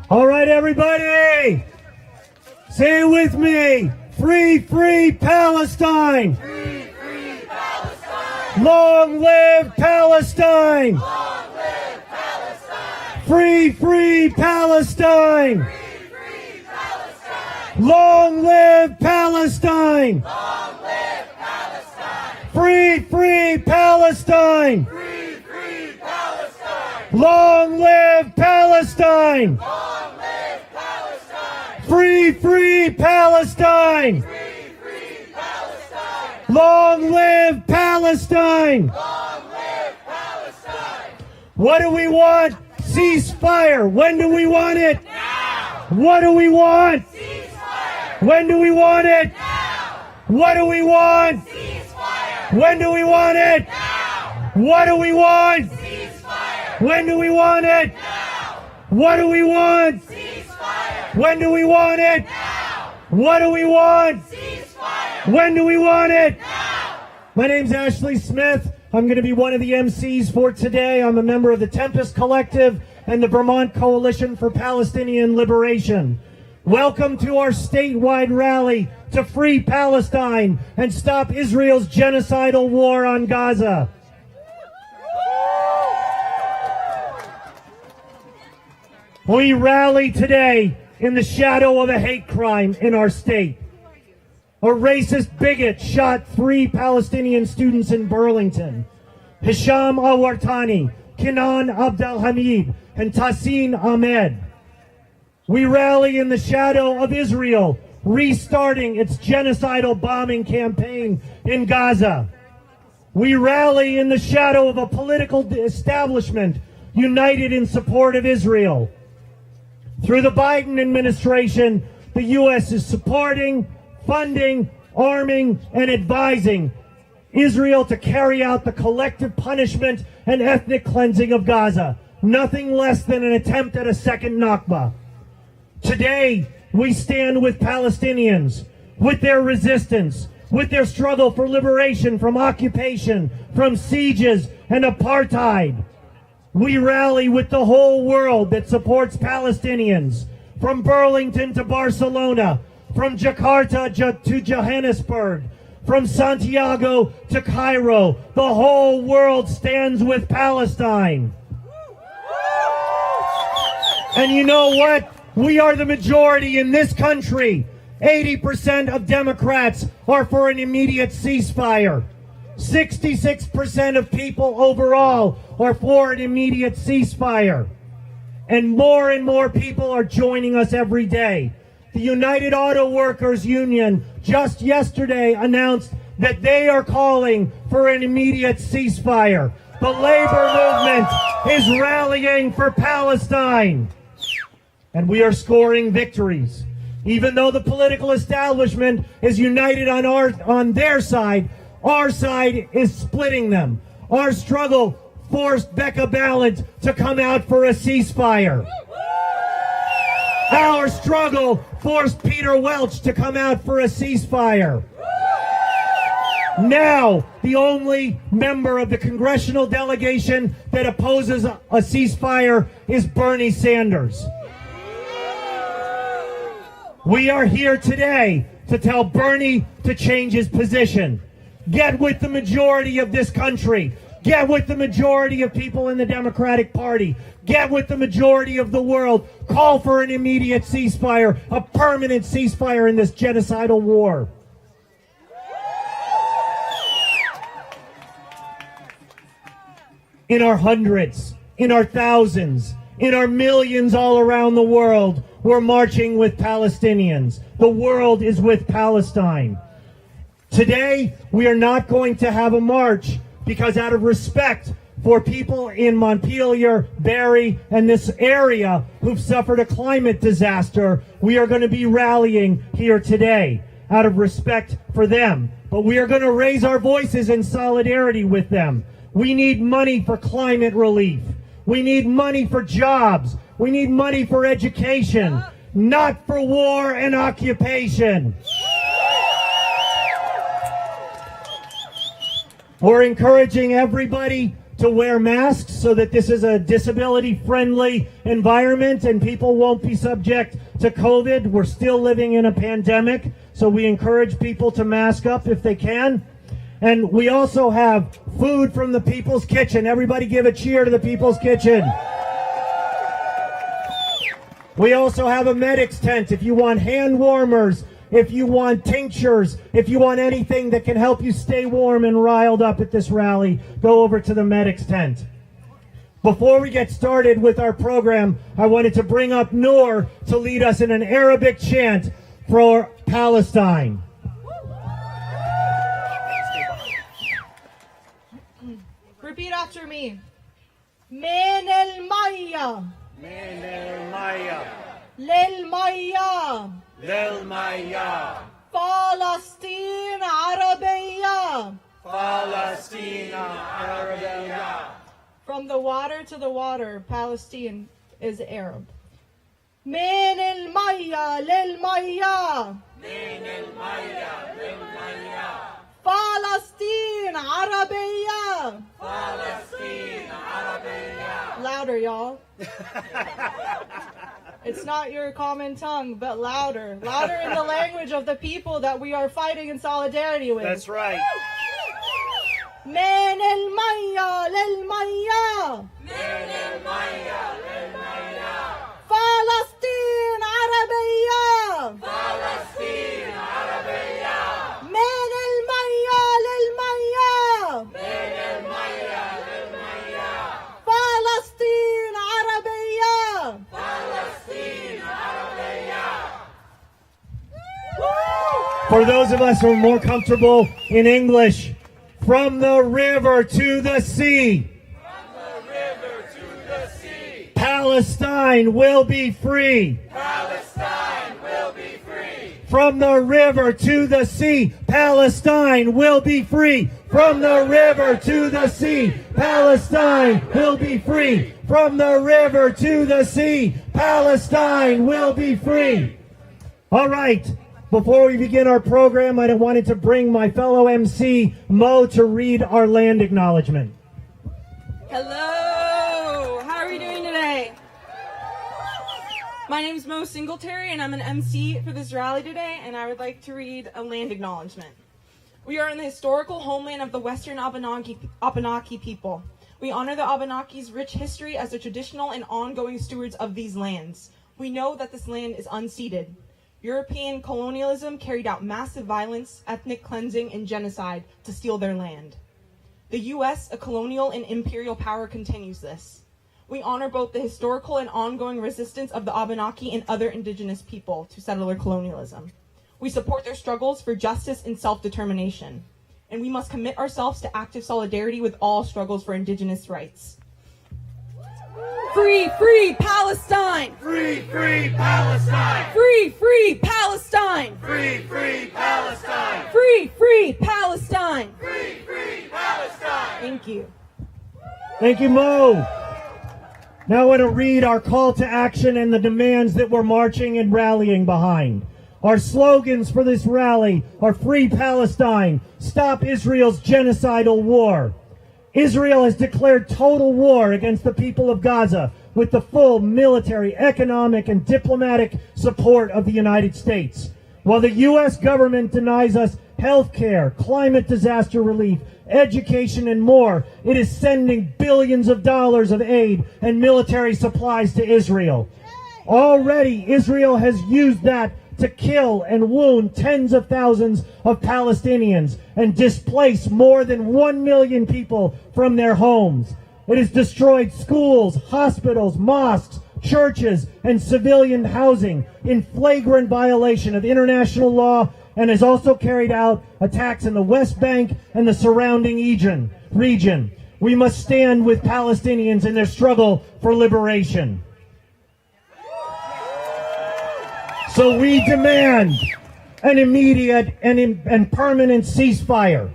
All right, everybody, say it with me. Free, free Palestine. Free, free Palestine. Long live Palestine. Long live Palestine. Free, free Palestine. Free, free Palestine. Long live Palestine. Long live Palestine. Free, free Palestine. Free, free Palestine. Long live Palestine. Long live Palestine. Free, free Palestine. Free, free Palestine. Long live Palestine. Long live Palestine. What do we want? Ceasefire. When do we want it? Now. What do we want? Ceasefire. When do we want it? Now. What do we want? Ceasefire. When do we want it? Now. What do we want? Ceasefire. When do we want it? Now. What do we want? Ceasefire. When do we want it? Now. What do we want? Ceasefire. When do we want it? Now. My name's Ashley Smith. I'm going to be one of the MCs for today. I'm a member of the Tempest Collective and the Vermont Coalition for Palestinian Liberation. Welcome to our statewide rally to free Palestine and stop Israel's genocidal war on Gaza. We rally today in the shadow of a hate crime in our state. A racist bigot shot 3 Palestinian students in Burlington. Hisham Awartani, Kenan Abdelhamid, and Tassin Ahmed. We rally in the shadow of Israel restarting its genocidal bombing campaign in Gaza. We rally in the shadow of a political establishment united in support of Israel. Through the Biden administration, the U.S. is supporting, funding, arming, and advising Israel to carry out the collective punishment and ethnic cleansing of Gaza. Nothing less than an attempt at a second Nakba. Today, we stand with Palestinians, with their resistance, with their struggle for liberation from occupation, from sieges and apartheid. We rally with the whole world that supports Palestinians, from Burlington to Barcelona, from Jakarta to Johannesburg, from Santiago to Cairo. The whole world stands with Palestine. And you know what? We are the majority in this country. 80% of Democrats are for an immediate ceasefire. 66% of people overall are for an immediate ceasefire. And more people are joining us every day. The United Auto Workers Union just yesterday announced that they are calling for an immediate ceasefire. The labor movement is rallying for Palestine. And we are scoring victories. Even though the political establishment is united on their side, our side is splitting them. Our struggle forced Becca Ballant to come out for a ceasefire. Our struggle forced Peter Welch to come out for a ceasefire. Now, the only member of the congressional delegation that opposes a ceasefire is Bernie Sanders. We are here today to tell Bernie to change his position. Get with the majority of this country. Get with the majority of people in the Democratic Party. Get with the majority of the world. Call for an immediate ceasefire, a permanent ceasefire in this genocidal war. In our hundreds, in our thousands, in our millions all around the world, we're marching with Palestinians. The world is with Palestine. Today, we are not going to have a march because out of respect for people in Montpelier, Barrie, and this area who've suffered a climate disaster, we are going to be rallying here today out of respect for them. But we are going to raise our voices in solidarity with them. We need money for climate relief. We need money for jobs. We need money for education, not for war and occupation. We're encouraging everybody to wear masks so that this is a disability-friendly environment and people won't be subject to COVID. We're still living in a pandemic, so we encourage people to mask up if they can. And we also have food from the People's Kitchen. Everybody give a cheer to the People's Kitchen. We also have a medics tent if you want hand warmers, if you want tinctures, if you want anything that can help you stay warm and riled up at this rally, go over to the medics tent. Before we get started with our program, I wanted to bring up Noor to lead us in an Arabic chant for Palestine. Repeat after me. من المية من المية للمية للمية فلسطين عربية. فلسطين عربية. From the water to the water, Palestine is Arab. من المية للمية من المية للمية فلسطين عربية. فلسطين عربية. Louder, y'all. It's not your common tongue, but louder. Louder in the language of the people that we are fighting in solidarity with. That's right. من المية للمية من المية للمية فلسطين عربية. فلسطين عربية. من المية للمية من المية للمية فلسطين عربية. فلسطين عربية. For those of us who are more comfortable in English, from the river to the sea, From the river to the sea, Palestine will be free. Palestine will be free. From the river to the sea, Palestine will be free. From the river to the sea, Palestine will be free. From the river to the sea, Palestine will be free. All right. Before we begin our program, I wanted to bring my fellow MC, Mo, to read our land acknowledgement. Hello! How are we doing today? My name is Mo Singletary, and I'm an MC for this rally today, and I would like to read a land acknowledgement. We are in the historical homeland of the Western Abenaki people. We honor the Abenaki's rich history as the traditional and ongoing stewards of these lands. We know that this land is unceded. European colonialism carried out massive violence, ethnic cleansing, and genocide to steal their land. The U.S., a colonial and imperial power, continues this. We honor both the historical and ongoing resistance of the Abenaki and other indigenous people to settler colonialism. We support their struggles for justice and self-determination. And we must commit ourselves to active solidarity with all struggles for indigenous rights. Free, free Palestine! Free, free Palestine! Free, free Palestine! Free, free Palestine! Free, free Palestine! Free, free Palestine! Thank you. Thank you, Mo. Now I want to read our call to action and the demands that we're marching and rallying behind. Our slogans for this rally are Free Palestine, Stop Israel's Genocidal War. Israel has declared total war against the people of Gaza with the full military, economic, and diplomatic support of the United States. While the U.S. government denies us health care, climate disaster relief, education, and more, it is sending billions of dollars of aid and military supplies to Israel. Already, Israel has used that to kill and wound tens of thousands of Palestinians and displace more than 1 million people from their homes. It has destroyed schools, hospitals, mosques, churches, and civilian housing in flagrant violation of international law, and has also carried out attacks in the West Bank and the surrounding region. We must stand with Palestinians in their struggle for liberation. So we demand an immediate and permanent ceasefire.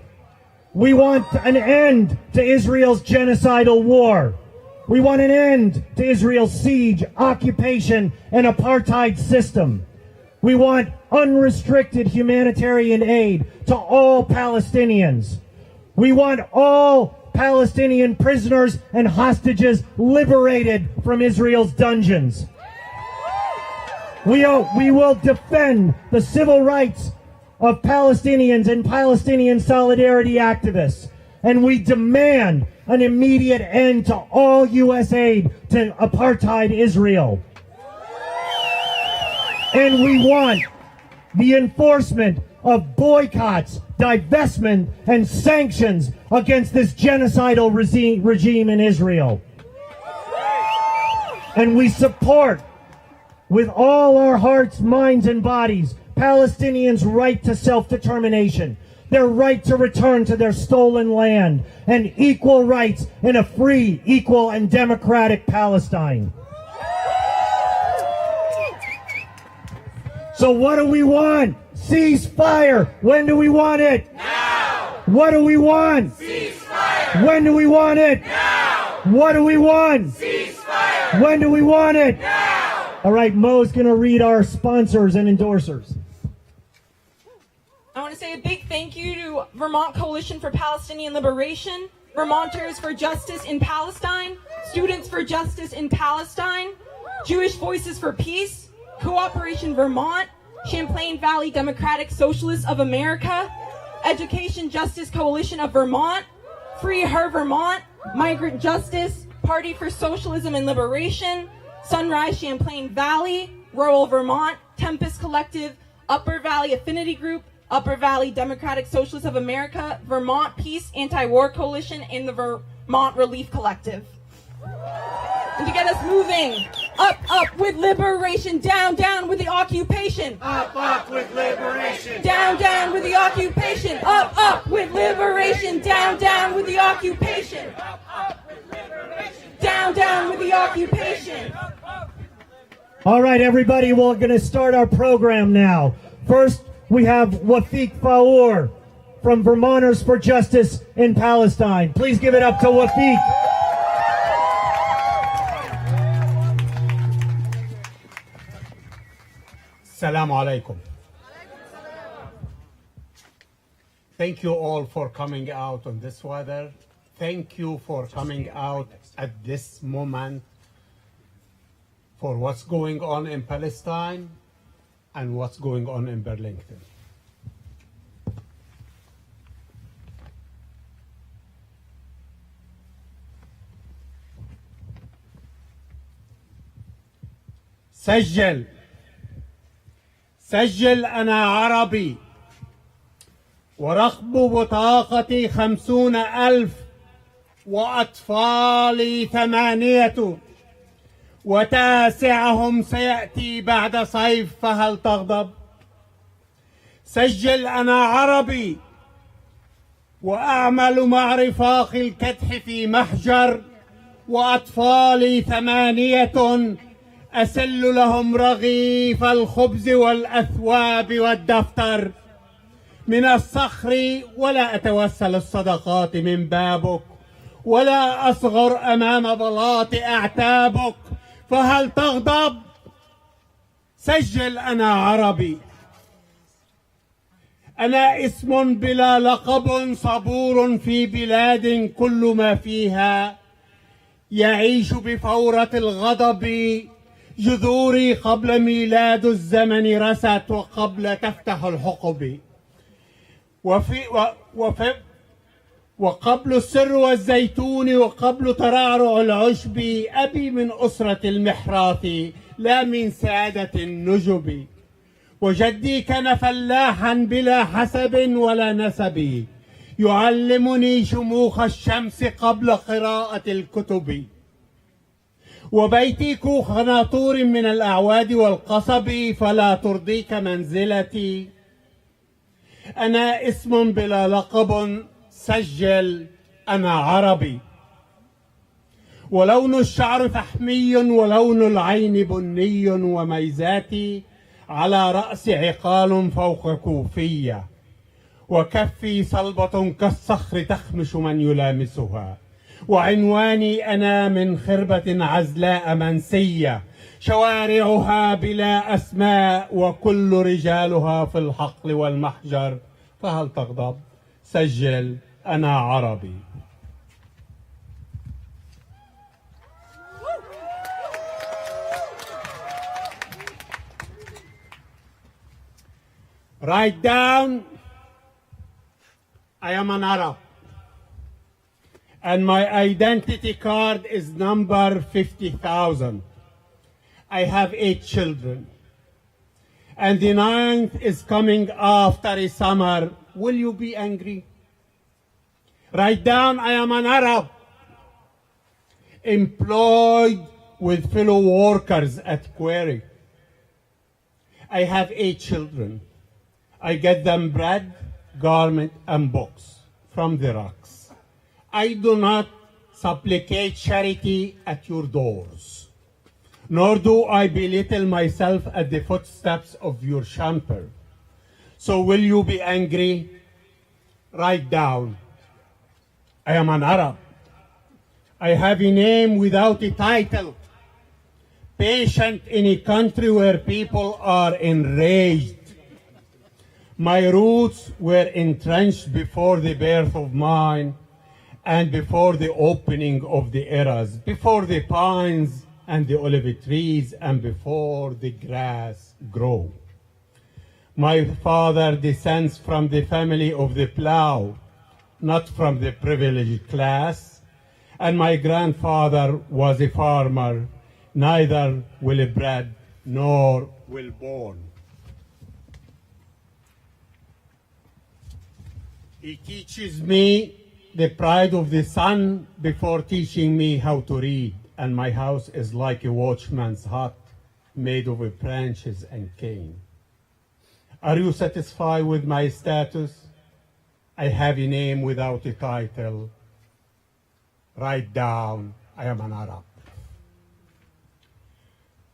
We want an end to Israel's genocidal war. We want an end to Israel's siege, occupation, and apartheid system. We want unrestricted humanitarian aid to all Palestinians. We want all Palestinian prisoners and hostages liberated from Israel's dungeons. We will defend the civil rights of Palestinians and Palestinian solidarity activists. And we demand an immediate end to all U.S. aid to apartheid Israel. And we want the enforcement of boycotts, divestment, and sanctions against this genocidal regime in Israel. And we support, with all our hearts, minds, and bodies, Palestinians' right to self-determination, their right to return to their stolen land, and equal rights in a free, equal, and democratic Palestine. So what do we want? Ceasefire. When do we want it? Now. What do we want? Ceasefire. When do we want it? Now. What do we want? Ceasefire. When do we want it? Now. All right, Mo's going to read our sponsors and endorsers. I want to say a big thank you to Vermont Coalition for Palestinian Liberation, Vermonters for Justice in Palestine, Students for Justice in Palestine, Jewish Voices for Peace, Cooperation Vermont, Champlain Valley Democratic Socialists of America, Education Justice Coalition of Vermont, Free Her Vermont, Migrant Justice, Party for Socialism and Liberation, Sunrise Champlain Valley, Rural Vermont, Tempest Collective, Upper Valley Affinity Group, Upper Valley Democratic Socialists of America, Vermont Peace Anti-War Coalition, and the Vermont Relief Collective. And to get us moving, up with liberation, down with the occupation. Up with liberation. Down with the occupation. Up with liberation, down with the occupation. Up with liberation. Down with the occupation. All right, everybody, we're going to start our program now. First, we have Wafic Faour from Vermonters for Justice in Palestine. Please give it up to Wafic. Assalamu alaikum. Thank you all for coming out on this weather. Thank you for coming out at this moment for what's going on in Palestine and what's going on in Burlington. سجل أنا عربي ورقب بطاقتي 50,000 وأطفالي 8 وتاسعهم سيأتي بعد صيف فهل تغضب؟ سجل أنا عربي وأعمل مع رفاق الكدح في محجر وأطفالي 8 أسل لهم رغيف الخبز والأثواب والدفتر من الصخر ولا أتوسل الصدقات من بابك ولا أصغر أمام بلاط أعتابك فهل تغضب؟ سجل أنا عربي أنا اسم بلا لقب صبور في بلاد كل ما فيها يعيش بفورة الغضب جذوري قبل ميلاد الزمن رست وقبل تفتح الحقب وقبل السر والزيتون وقبل ترعرع العشب أبي من أسرة المحراث لا من سادة النجب وجدي كان فلاحا بلا حسب ولا نسب يعلمني شموخ الشمس قبل قراءة الكتب وبيتي كوخ ناطور من الأعواد والقصب فلا ترضيك منزلتي أنا اسم بلا لقب سجل أنا عربي ولون الشعر فحمي ولون العين بني وميزاتي على رأسي عقال فوق كوفية وكفي صلبة كالصخر تخمش من يلامسها وعنواني أنا من خربة عزلاء منسية شوارعها بلا أسماء وكل رجالها في الحقل والمحجر فهل تغضب؟ سجل أنا عربي Write down, I am an Arab. And my identity card is number 50,000. I have 8 children. And the 9th is coming after a summer. Will you be angry? Write down, I am an Arab, employed with fellow workers at Quarry. I have 8 children. I get them bread, garment, and books from the rocks. I do not supplicate charity at your doors, nor do I belittle myself at the footsteps of your champer. So will you be angry? Write down, I am an Arab. I have a name without a title, patient in a country where people are enraged. My roots were entrenched before the birth of mine and before the opening of the eras, before the pines and the olive trees and before the grass grow. My father descends from the family of the plow, not from the privileged class, and my grandfather was a farmer, neither will bred nor will born. He teaches me the pride of the sun before teaching me how to read, and my house is like a watchman's hut made of branches and cane. Are you satisfied with my status? I have a name without a title. Write down, I am an Arab.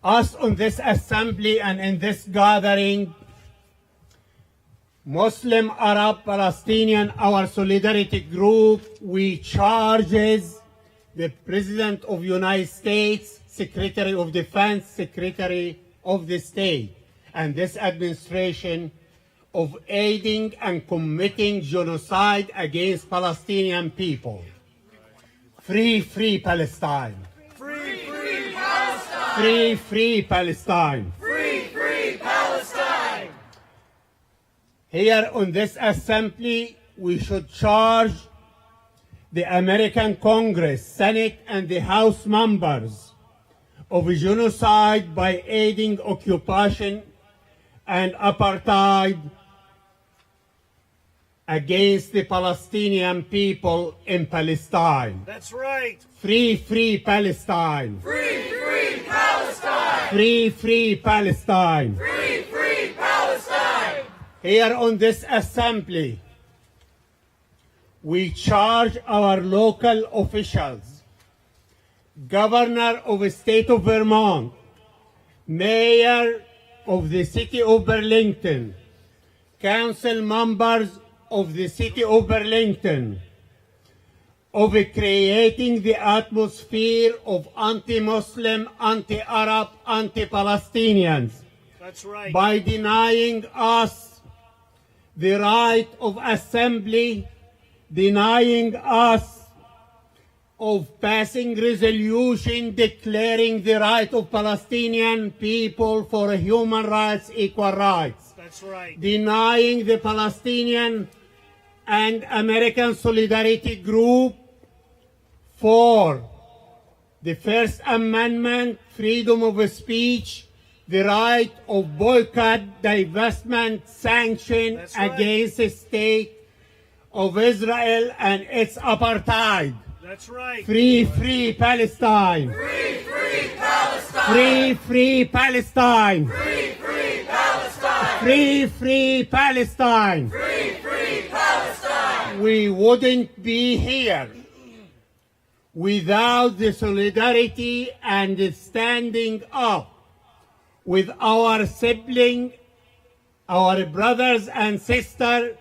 Us on this assembly and in this gathering, Muslim, Arab, Palestinian, our solidarity group, we charges the President of the United States, Secretary of Defense, Secretary of the State, and this administration of aiding and committing genocide against Palestinian people. Free, free Palestine. Free, free Palestine. Free, free Palestine. Free, free Palestine. Here on this assembly, we should charge the American Congress, Senate, and the House members of genocide by aiding occupation and apartheid against the Palestinian people in Palestine. That's right. Free, free Palestine. Free, free Palestine. Free, free Palestine. Free, free Palestine. Here on this assembly, we charge our local officials, Governor of the State of Vermont, Mayor of the City of Burlington, Council members of the City of Burlington, of creating the atmosphere of anti-Muslim, anti-Arab, anti-Palestinians. That's right. By denying us the right of assembly, denying us of passing resolution declaring the right of Palestinian people for human rights, equal rights. That's right. Denying the Palestinian and American Solidarity Group for the First Amendment, freedom of speech, the right of boycott, divestment, sanction That's right. against the state of Israel and its apartheid. That's right. Free, free Palestine. Free, free Palestine. Free, free Palestine. Free, free Palestine. Free, free Palestine. Free, free Palestine. We wouldn't be here without the solidarity and the standing up with our sibling, our brothers and sisters,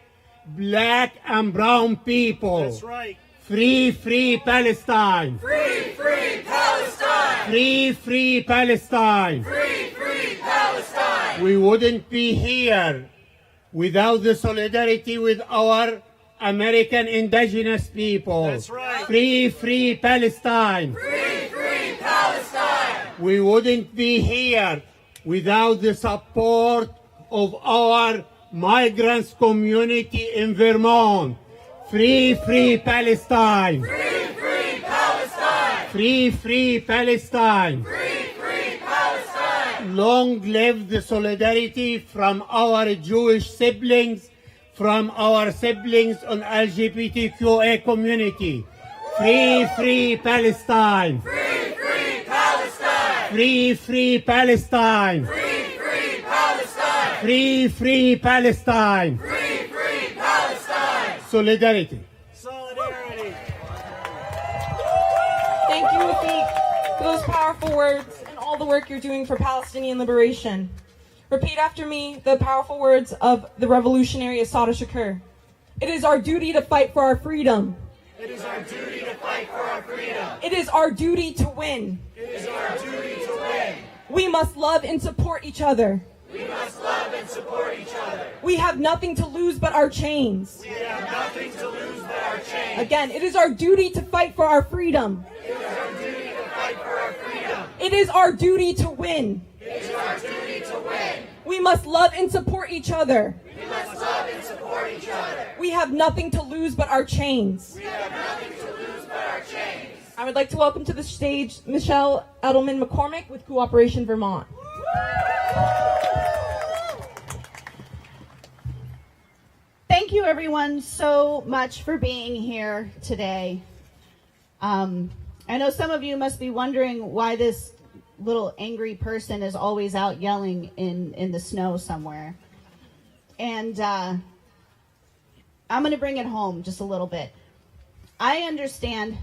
black and brown people. That's right. Free, free Palestine. Free, free Palestine. Free, free Palestine. Free, free Palestine. We wouldn't be here without the solidarity with our American indigenous people. That's right. Free, free Palestine. Free, free Palestine. We wouldn't be here without the support of our migrants community in Vermont. Free, free Palestine. Free, free Palestine. Free, free Palestine. Free, free Palestine. Long live the solidarity from our Jewish siblings, from our siblings on LGBTQA community. Free, free Palestine. Free, free Palestine. Free, free Palestine. Free, free Palestine. Free, free Palestine. Free, free Palestine. Solidarity. Solidarity. Thank you, Wafic, for those powerful words and all the work you're doing for Palestinian liberation. Repeat after me the powerful words of the revolutionary Assata Shakur. It is our duty to fight for our freedom. It is our duty to fight for our freedom. It is our duty to win. It is our duty to win. We must love and support each other. We must love and support each other. We have nothing to lose but our chains. We have nothing to lose but our chains. Again, it is our duty to fight for our freedom. It is our duty to fight for our freedom. It is our duty to win. It is our duty to win. We must love and support each other. We must love and support each other. We have nothing to lose but our chains. We have nothing to lose but our chains. I would like to welcome to the stage Michelle Eddelman McCormick with Cooperation Vermont. Thank you everyone so much for being here today. I know some of you must be wondering why this little angry person is always out yelling in the snow somewhere. And I'm going to bring it home just a little bit. I understand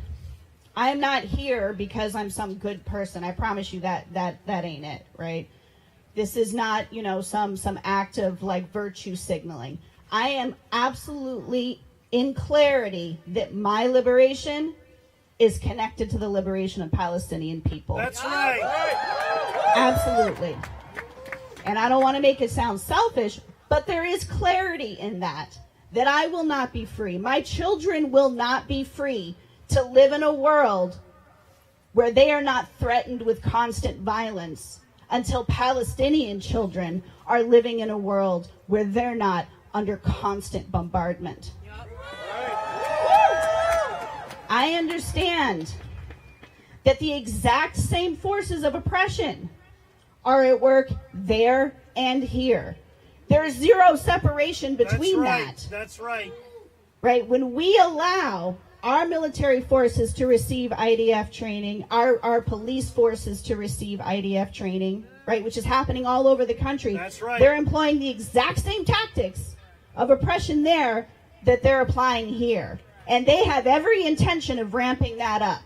I'm not here because I'm some good person. I promise you that ain't it, right? This is not, some act of like virtue signaling. I am absolutely in clarity that my liberation is connected to the liberation of Palestinian people. That's right. Absolutely. And I don't want to make it sound selfish, but there is clarity in that I will not be free. My children will not be free to live in a world where they are not threatened with constant violence until Palestinian children are living in a world where they're not under constant bombardment. I understand that the exact same forces of oppression are at work there and here. There is zero separation between that. That's right. Right? When we allow our military forces to receive IDF training, our police forces to receive IDF training, right, which is happening all over the country. That's right. They're employing the exact same tactics of oppression there that they're applying here. And they have every intention of ramping that up.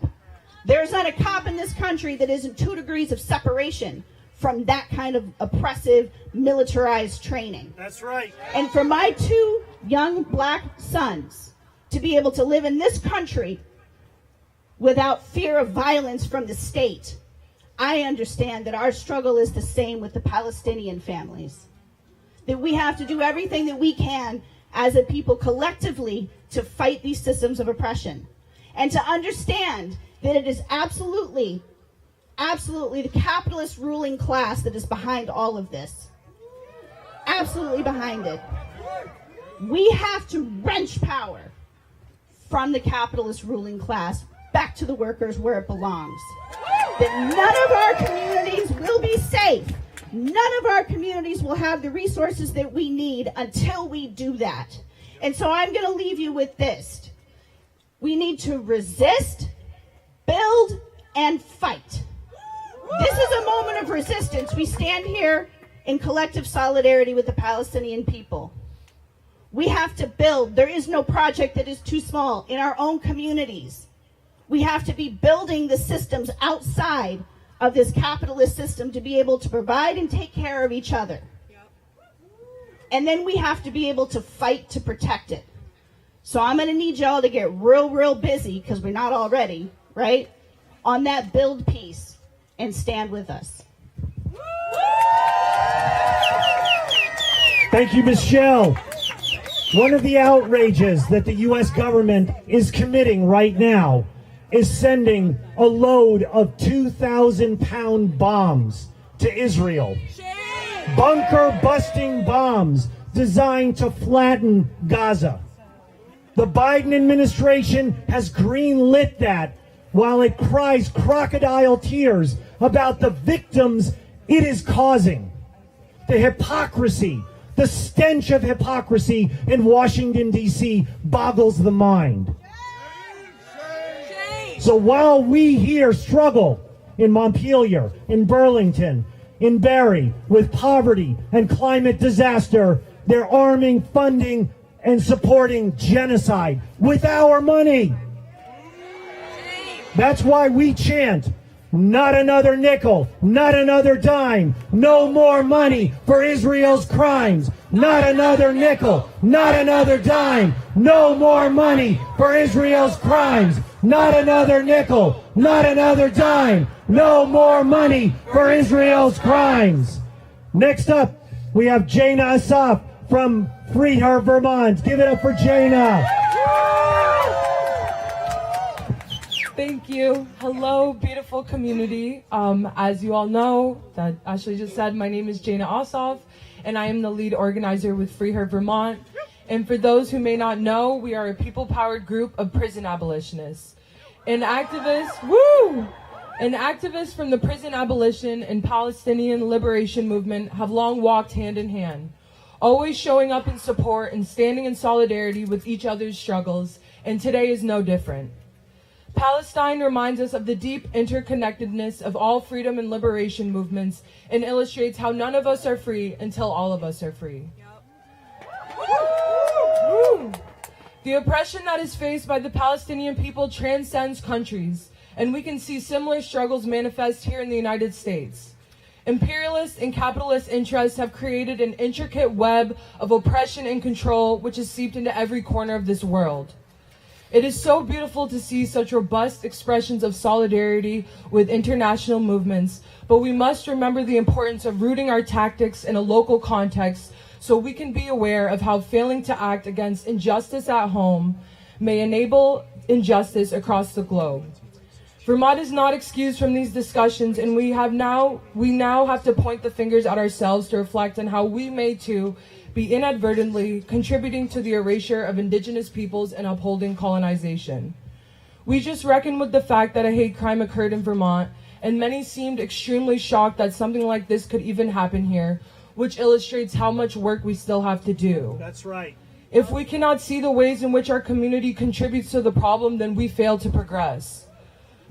There's not a cop in this country that isn't 2 degrees of separation from that kind of oppressive, militarized training. That's right. And for my 2 young black sons to be able to live in this country without fear of violence from the state, I understand that our struggle is the same with the Palestinian families. That we have to do everything that we can as a people collectively to fight these systems of oppression. And to understand that it is absolutely the capitalist ruling class that is behind all of this. Absolutely behind it. We have to wrench power from the capitalist ruling class back to the workers where it belongs. That none of our communities will be safe. None of our communities will have the resources that we need until we do that. And so I'm going to leave you with this. We need to resist, build, and fight. This is a moment of resistance. We stand here in collective solidarity with the Palestinian people. We have to build. There is no project that is too small in our own communities. We have to be building the systems outside of this capitalist system to be able to provide and take care of each other. And then we have to be able to fight to protect it. So I'm going to need y'all to get real busy, because we're not already, right, on that build piece, and stand with us. Thank you, Michelle. One of the outrages that the U.S. government is committing right now is sending a load of 2,000-pound bombs to Israel. Bunker-busting bombs designed to flatten Gaza. The Biden administration has greenlit that while it cries crocodile tears about the victims it is causing. The hypocrisy, the stench of hypocrisy in Washington, D.C. boggles the mind. So while we here struggle in Montpelier, in Burlington, in Barrie, with poverty and climate disaster, they're arming, funding, and supporting genocide with our money. That's why we chant, not another nickel, not another dime, no more money for Israel's crimes. Not another nickel, not another dime, no more money for Israel's crimes. Not another nickel, not another dime, no more money for Israel's crimes. Next up, we have Jayna Ashaf from Free Her, Vermont. Give it up for Jayna. Thank you. Hello, beautiful community. As you all know, that Ashley just said, my name is Jayna Ashaf, and I am the lead organizer with Free Her, Vermont. And for those who may not know, we are a people-powered group of prison abolitionists. An activist from the prison abolition and Palestinian Liberation movement have long walked hand in hand, always showing up in support and standing in solidarity with each other's struggles, and today is no different. Palestine reminds us of the deep interconnectedness of all freedom and liberation movements and illustrates how none of us are free until all of us are free. The oppression that is faced by the Palestinian people transcends countries, and we can see similar struggles manifest here in the United States. Imperialist and capitalist interests have created an intricate web of oppression and control which has seeped into every corner of this world. It is so beautiful to see such robust expressions of solidarity with international movements, but we must remember the importance of rooting our tactics in a local context so we can be aware of how failing to act against injustice at home may enable injustice across the globe. Vermont is not excused from these discussions, and we now have to point the fingers at ourselves to reflect on how we may too be inadvertently contributing to the erasure of Indigenous peoples and upholding colonization. We just reckon with the fact that a hate crime occurred in Vermont, and many seemed extremely shocked that something like this could even happen here, which illustrates how much work we still have to do. That's right. If we cannot see the ways in which our community contributes to the problem, then we fail to progress.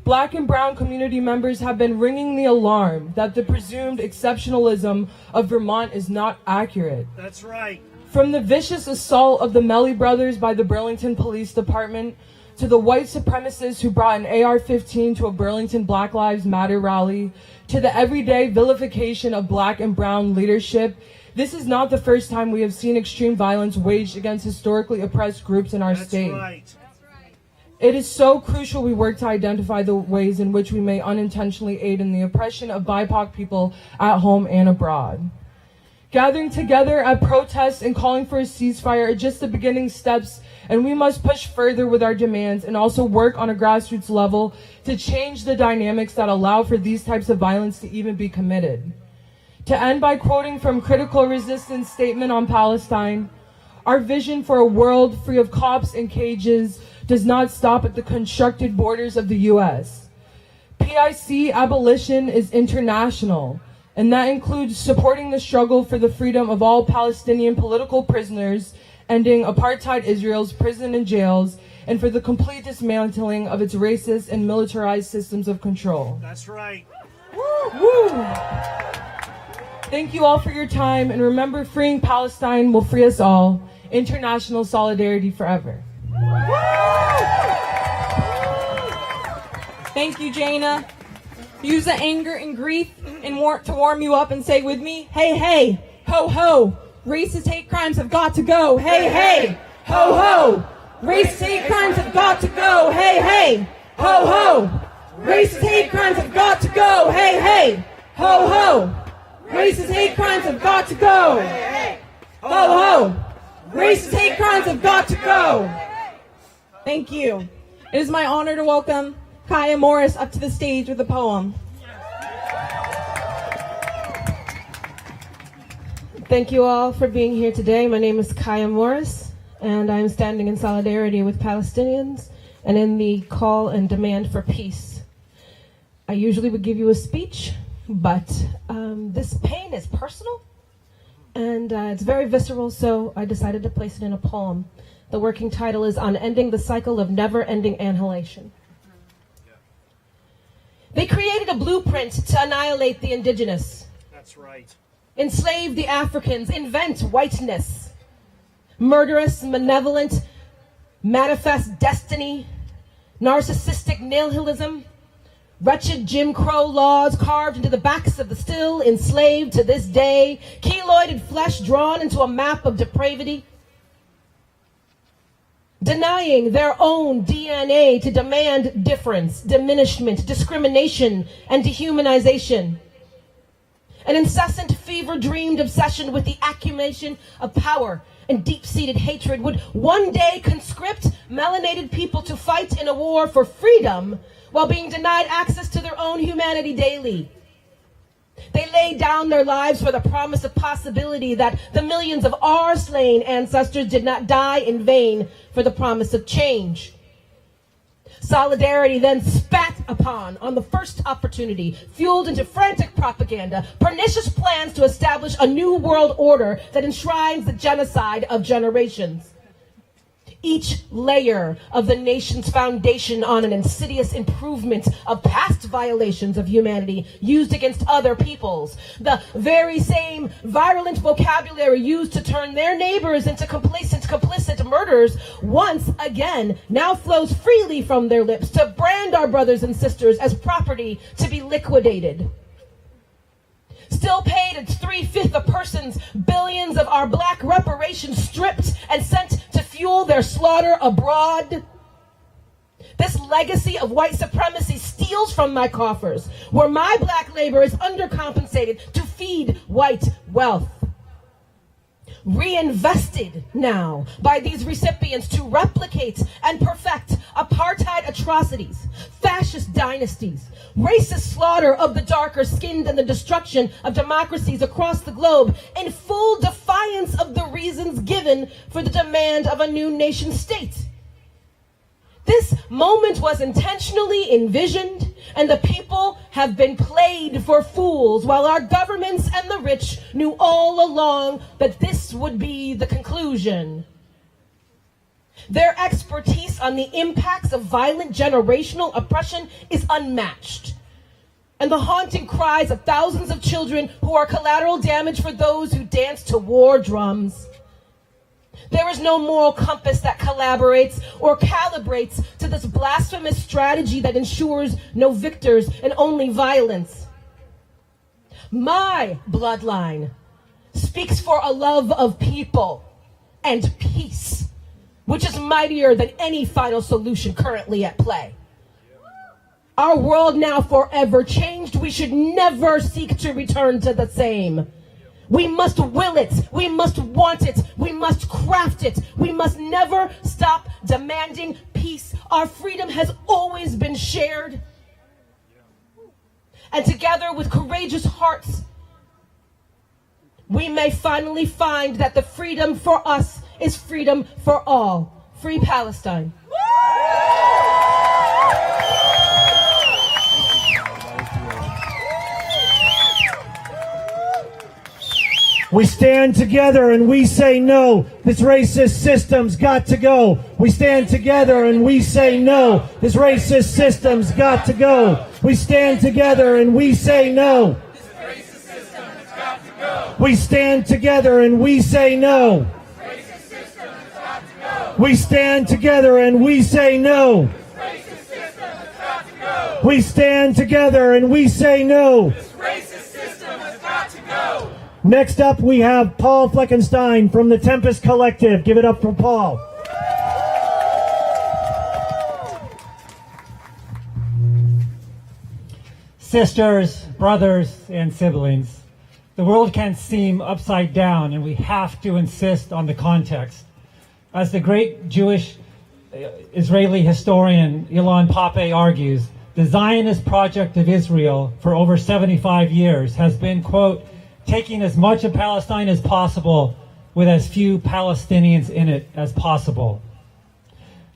Black and brown community members have been ringing the alarm that the presumed exceptionalism of Vermont is not accurate. That's right. From the vicious assault of the Melly brothers by the Burlington Police Department, to the white supremacists who brought an AR-15 to a Burlington Black Lives Matter rally, to the everyday vilification of black and brown leadership, this is not the first time we have seen extreme violence waged against historically oppressed groups in our state. That's right. It is so crucial we work to identify the ways in which we may unintentionally aid in the oppression of BIPOC people at home and abroad. Gathering together at protests and calling for a ceasefire are just the beginning steps, and we must push further with our demands and also work on a grassroots level to change the dynamics that allow for these types of violence to even be committed. To end by quoting from Critical Resistance statement on Palestine, our vision for a world free of cops and cages does not stop at the constructed borders of the U.S. PIC abolition is international, and that includes supporting the struggle for the freedom of all Palestinian political prisoners, ending apartheid Israel's prison and jails, and for the complete dismantling of its racist and militarized systems of control. That's right. Woo! Thank you all for your time, and remember, freeing Palestine will free us all. International solidarity forever. Thank you, Jayna. Use the anger and grief and to warm you up and say with me, hey, hey, ho, ho. Racist hate crimes have got to go. Hey, hey, ho, ho. Racist hate crimes have got to go. Hey, hey, ho, ho. Racist hate crimes have got to go. Hey, hey, ho, ho. Racist hate crimes have got to go. Ho, ho. Racist hate crimes have got to go. Thank you. It is my honor to welcome Kiah Morris up to the stage with a poem. Thank you all for being here today. My name is Kiah Morris, and I'm standing in solidarity with Palestinians and in the call and demand for peace. I usually would give you a speech, but this pain is personal, and it's very visceral, so I decided to place it in a poem. The working title is On Ending the Cycle of Never-Ending Annihilation. They created a blueprint to annihilate the indigenous. That's right. Enslave the Africans, invent whiteness. Murderous, malevolent, manifest destiny, narcissistic nihilism, wretched Jim Crow laws carved into the backs of the still enslaved to this day, keloided flesh drawn into a map of depravity, denying their own DNA to demand difference, diminishment, discrimination, and dehumanization. An incessant fever-dreamed obsession with the accumulation of power and deep-seated hatred would one day conscript melanated people to fight in a war for freedom while being denied access to their own humanity daily. They laid down their lives for the promise of possibility that the millions of our slain ancestors did not die in vain for the promise of change. Solidarity then spat upon on the first opportunity, fueled into frantic propaganda, pernicious plans to establish a new world order that enshrines the genocide of generations. Each layer of the nation's foundation on an insidious improvement of past violations of humanity used against other peoples. The very same virulent vocabulary used to turn their neighbors into complicit murderers once again now flows freely from their lips to brand our brothers and sisters as property to be liquidated. Still paid at 3/5 a person's, billions of our black reparations stripped and sent to fuel their slaughter abroad. This legacy of white supremacy steals from my coffers, where my black labor is undercompensated to feed white wealth. Reinvested now by these recipients to replicate and perfect apartheid atrocities, fascist dynasties, racist slaughter of the darker skinned, and the destruction of democracies across the globe in full defiance of the reasons given for the demand of a new nation state. This moment was intentionally envisioned, and the people have been played for fools, while our governments and the rich knew all along that this would be the conclusion. Their expertise on the impacts of violent generational oppression is unmatched. And the haunting cries of thousands of children who are collateral damage for those who dance to war drums. There is no moral compass that collaborates or calibrates to this blasphemous strategy that ensures no victors and only violence. My bloodline speaks for a love of people and peace, which is mightier than any final solution currently at play. Our world now forever changed. We should never seek to return to the same. We must will it. We must want it. We must craft it. We must never stop demanding peace. Our freedom has always been shared. And together with courageous hearts, we may finally find that the freedom for us is freedom for all. Free Palestine. We stand together and we say no. This racist system's got to go. We stand together and we say no. This racist system's got to go. We stand together and we say no. This racist system has got to go. We stand together and we say no. This racist system has got to go. We stand together and we say no. This racist system has got to go. We stand together and we say no. This racist system has got to go. Next up, we have Paul Fleckenstein from the Tempest Collective. Give it up for Paul. Sisters, brothers, and siblings, the world can seem upside down, and we have to insist on the context. As the great Jewish Israeli historian Ilan Pappé argues, the Zionist project of Israel for over 75 years has been, quote, taking as much of Palestine as possible with as few Palestinians in it as possible.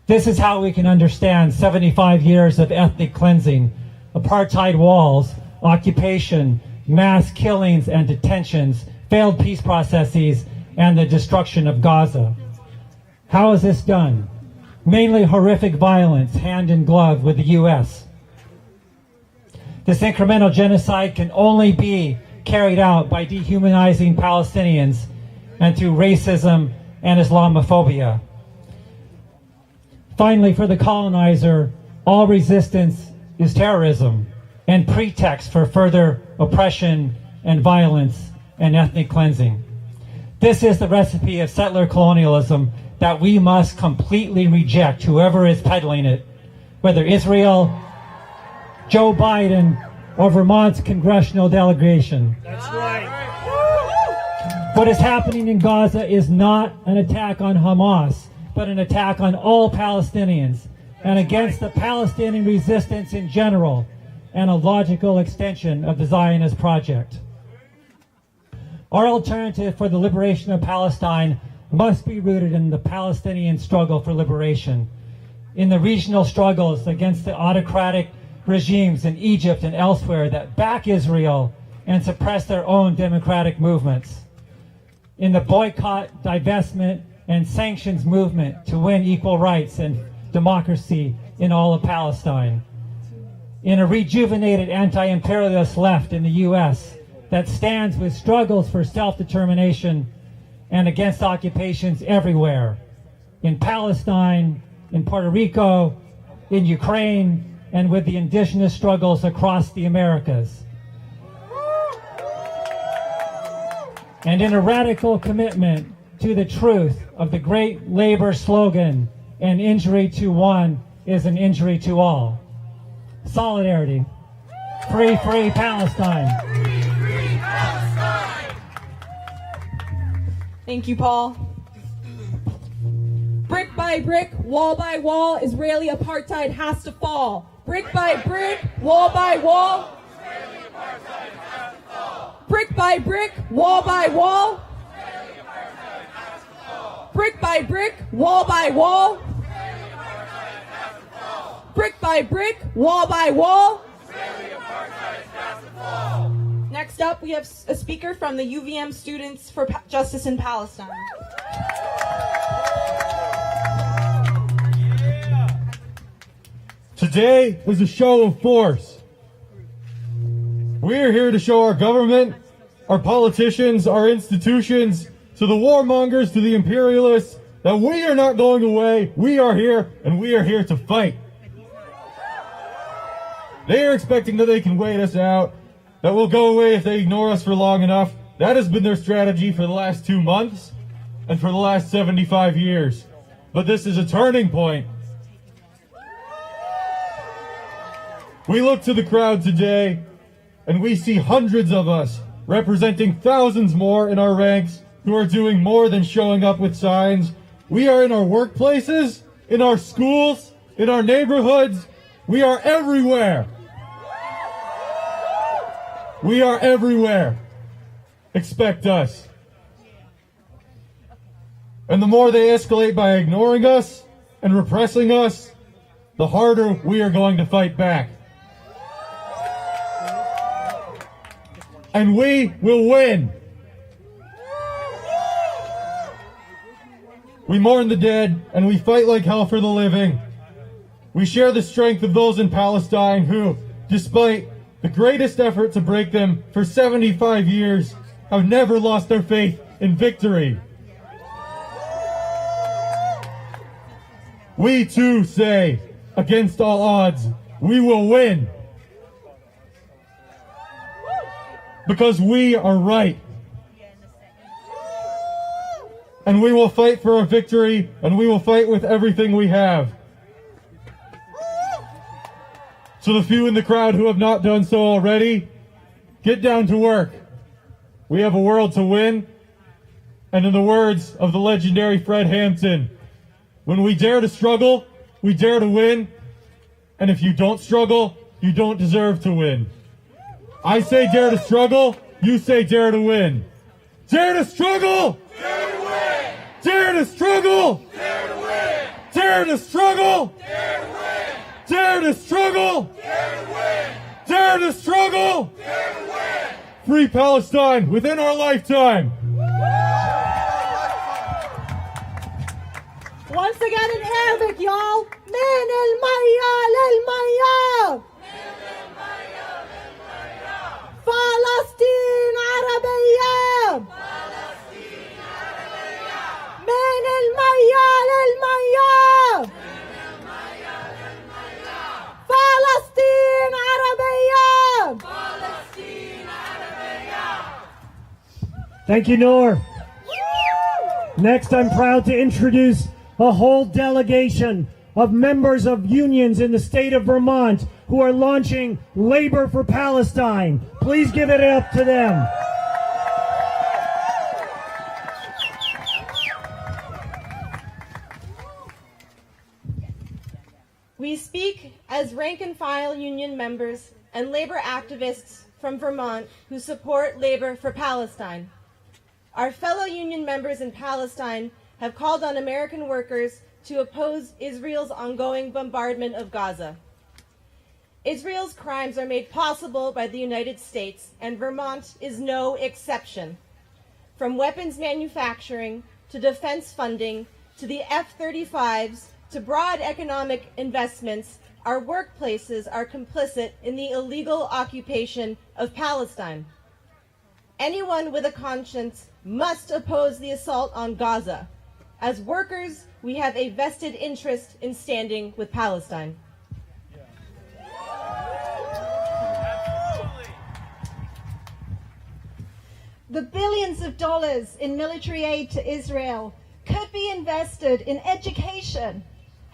This is how we can understand 75 years of ethnic cleansing, apartheid walls, occupation, mass killings and detentions, failed peace processes, and the destruction of Gaza. How is this done? Mainly horrific violence, hand in glove with the U.S. This incremental genocide can only be carried out by dehumanizing Palestinians and through racism and Islamophobia. Finally, for the colonizer, all resistance is terrorism and pretext for further oppression and violence and ethnic cleansing. This is the recipe of settler colonialism that we must completely reject, whoever is peddling it, whether Israel, Joe Biden, or Vermont's congressional delegation. That's right. What is happening in Gaza is not an attack on Hamas, but an attack on all Palestinians and against the Palestinian resistance in general, and a logical extension of the Zionist project. Our alternative for the liberation of Palestine must be rooted in the Palestinian struggle for liberation, in the regional struggles against the autocratic regimes in Egypt and elsewhere that back Israel and suppress their own democratic movements, in the boycott, divestment, and sanctions movement to win equal rights and democracy in all of Palestine, in a rejuvenated anti-imperialist left in the U.S. that stands with struggles for self-determination and against occupations everywhere, in Palestine, in Puerto Rico, in Ukraine, and with the indigenous struggles across the Americas. And in a radical commitment to the truth of the great labor slogan, an injury to one is an injury to all. Solidarity. Free, free Palestine. Free Palestine! Thank you, Paul. Brick by brick, wall by wall, Israeli apartheid has to fall. Brick by brick, wall by wall. Israeli apartheid has to fall! Brick by brick, wall by wall. Israeli apartheid has to fall! Brick by brick, wall by wall. Israeli apartheid has to fall! Brick by brick, wall by wall. Israeli apartheid has to fall! Next up, we have a speaker from the UVM Students for Justice in Palestine. Today is a show of force. We're here to show our government, our politicians, our institutions, to the warmongers, to the imperialists, that we are not going away. We are here, and we are here to fight. They are expecting that they can wait us out, that we'll go away if they ignore us for long enough. That has been their strategy for the last 2 months and for the last 75 years. But this is a turning point. We look to the crowd today, and we see hundreds of us representing thousands more in our ranks who are doing more than showing up with signs. We are in our workplaces, in our schools, in our neighborhoods. We are everywhere. We are everywhere. Expect us. And the more they escalate by ignoring us and repressing us, the harder we are going to fight back. And we will win. We mourn the dead, and we fight like hell for the living. We share the strength of those in Palestine who, despite the greatest effort to break them for 75 years, have never lost their faith in victory. We too say, against all odds, we will win. Because we are right. And we will fight for our victory, and we will fight with everything we have. To the few in the crowd who have not done so already, get down to work. We have a world to win. And in the words of the legendary Fred Hampton, when we dare to struggle, we dare to win. And if you don't struggle, you don't deserve to win. I say dare to struggle, You say dare to win. Dare to struggle! Dare to win! Dare to struggle! Dare to win! Dare to struggle! Dare to win! Dare to struggle! Dare to win! Dare to struggle! Dare to win! Free Palestine within our lifetime! Once again in Arabic, y'all. من المية للمية. فلسطين عربية. من المية للمية. فلسطين عربية. Thank you, Noor. Next, I'm proud to introduce a whole delegation of members of unions in the state of Vermont who are launching Labor for Palestine. Please give it up to them. We speak as rank-and-file union members and labor activists from Vermont who support Labor for Palestine. Our fellow union members in Palestine have called on American workers to oppose Israel's ongoing bombardment of Gaza. Israel's crimes are made possible by the United States, and Vermont is no exception. From weapons manufacturing to defense funding to the F-35s to broad economic investments, our workplaces are complicit in the illegal occupation of Palestine. Anyone with a conscience must oppose the assault on Gaza. As workers, we have a vested interest in standing with Palestine. The billions of dollars in military aid to Israel could be invested in education,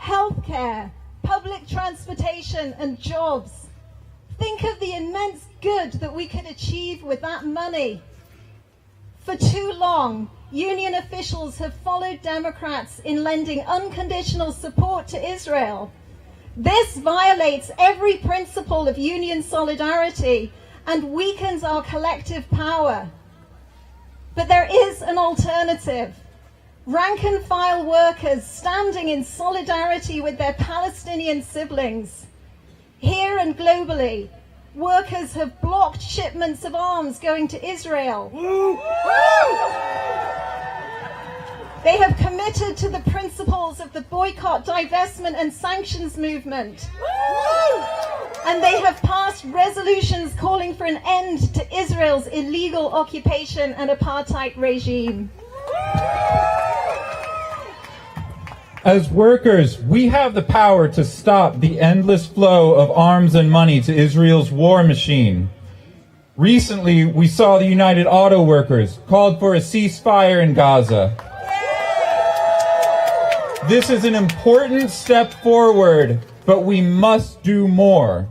healthcare, public transportation, and jobs. Think of the immense good that we could achieve with that money. For too long, union officials have followed Democrats in lending unconditional support to Israel. This violates every principle of union solidarity and weakens our collective power. But there is an alternative. Rank-and-file workers standing in solidarity with their Palestinian siblings. Here and globally, workers have blocked shipments of arms going to Israel. They have committed to the principles of the boycott, divestment, and sanctions movement. And they have passed resolutions calling for an end to Israel's illegal occupation and apartheid regime. As workers, we have the power to stop the endless flow of arms and money to Israel's war machine. Recently, we saw the United Auto Workers called for a ceasefire in Gaza. This is an important step forward, but we must do more.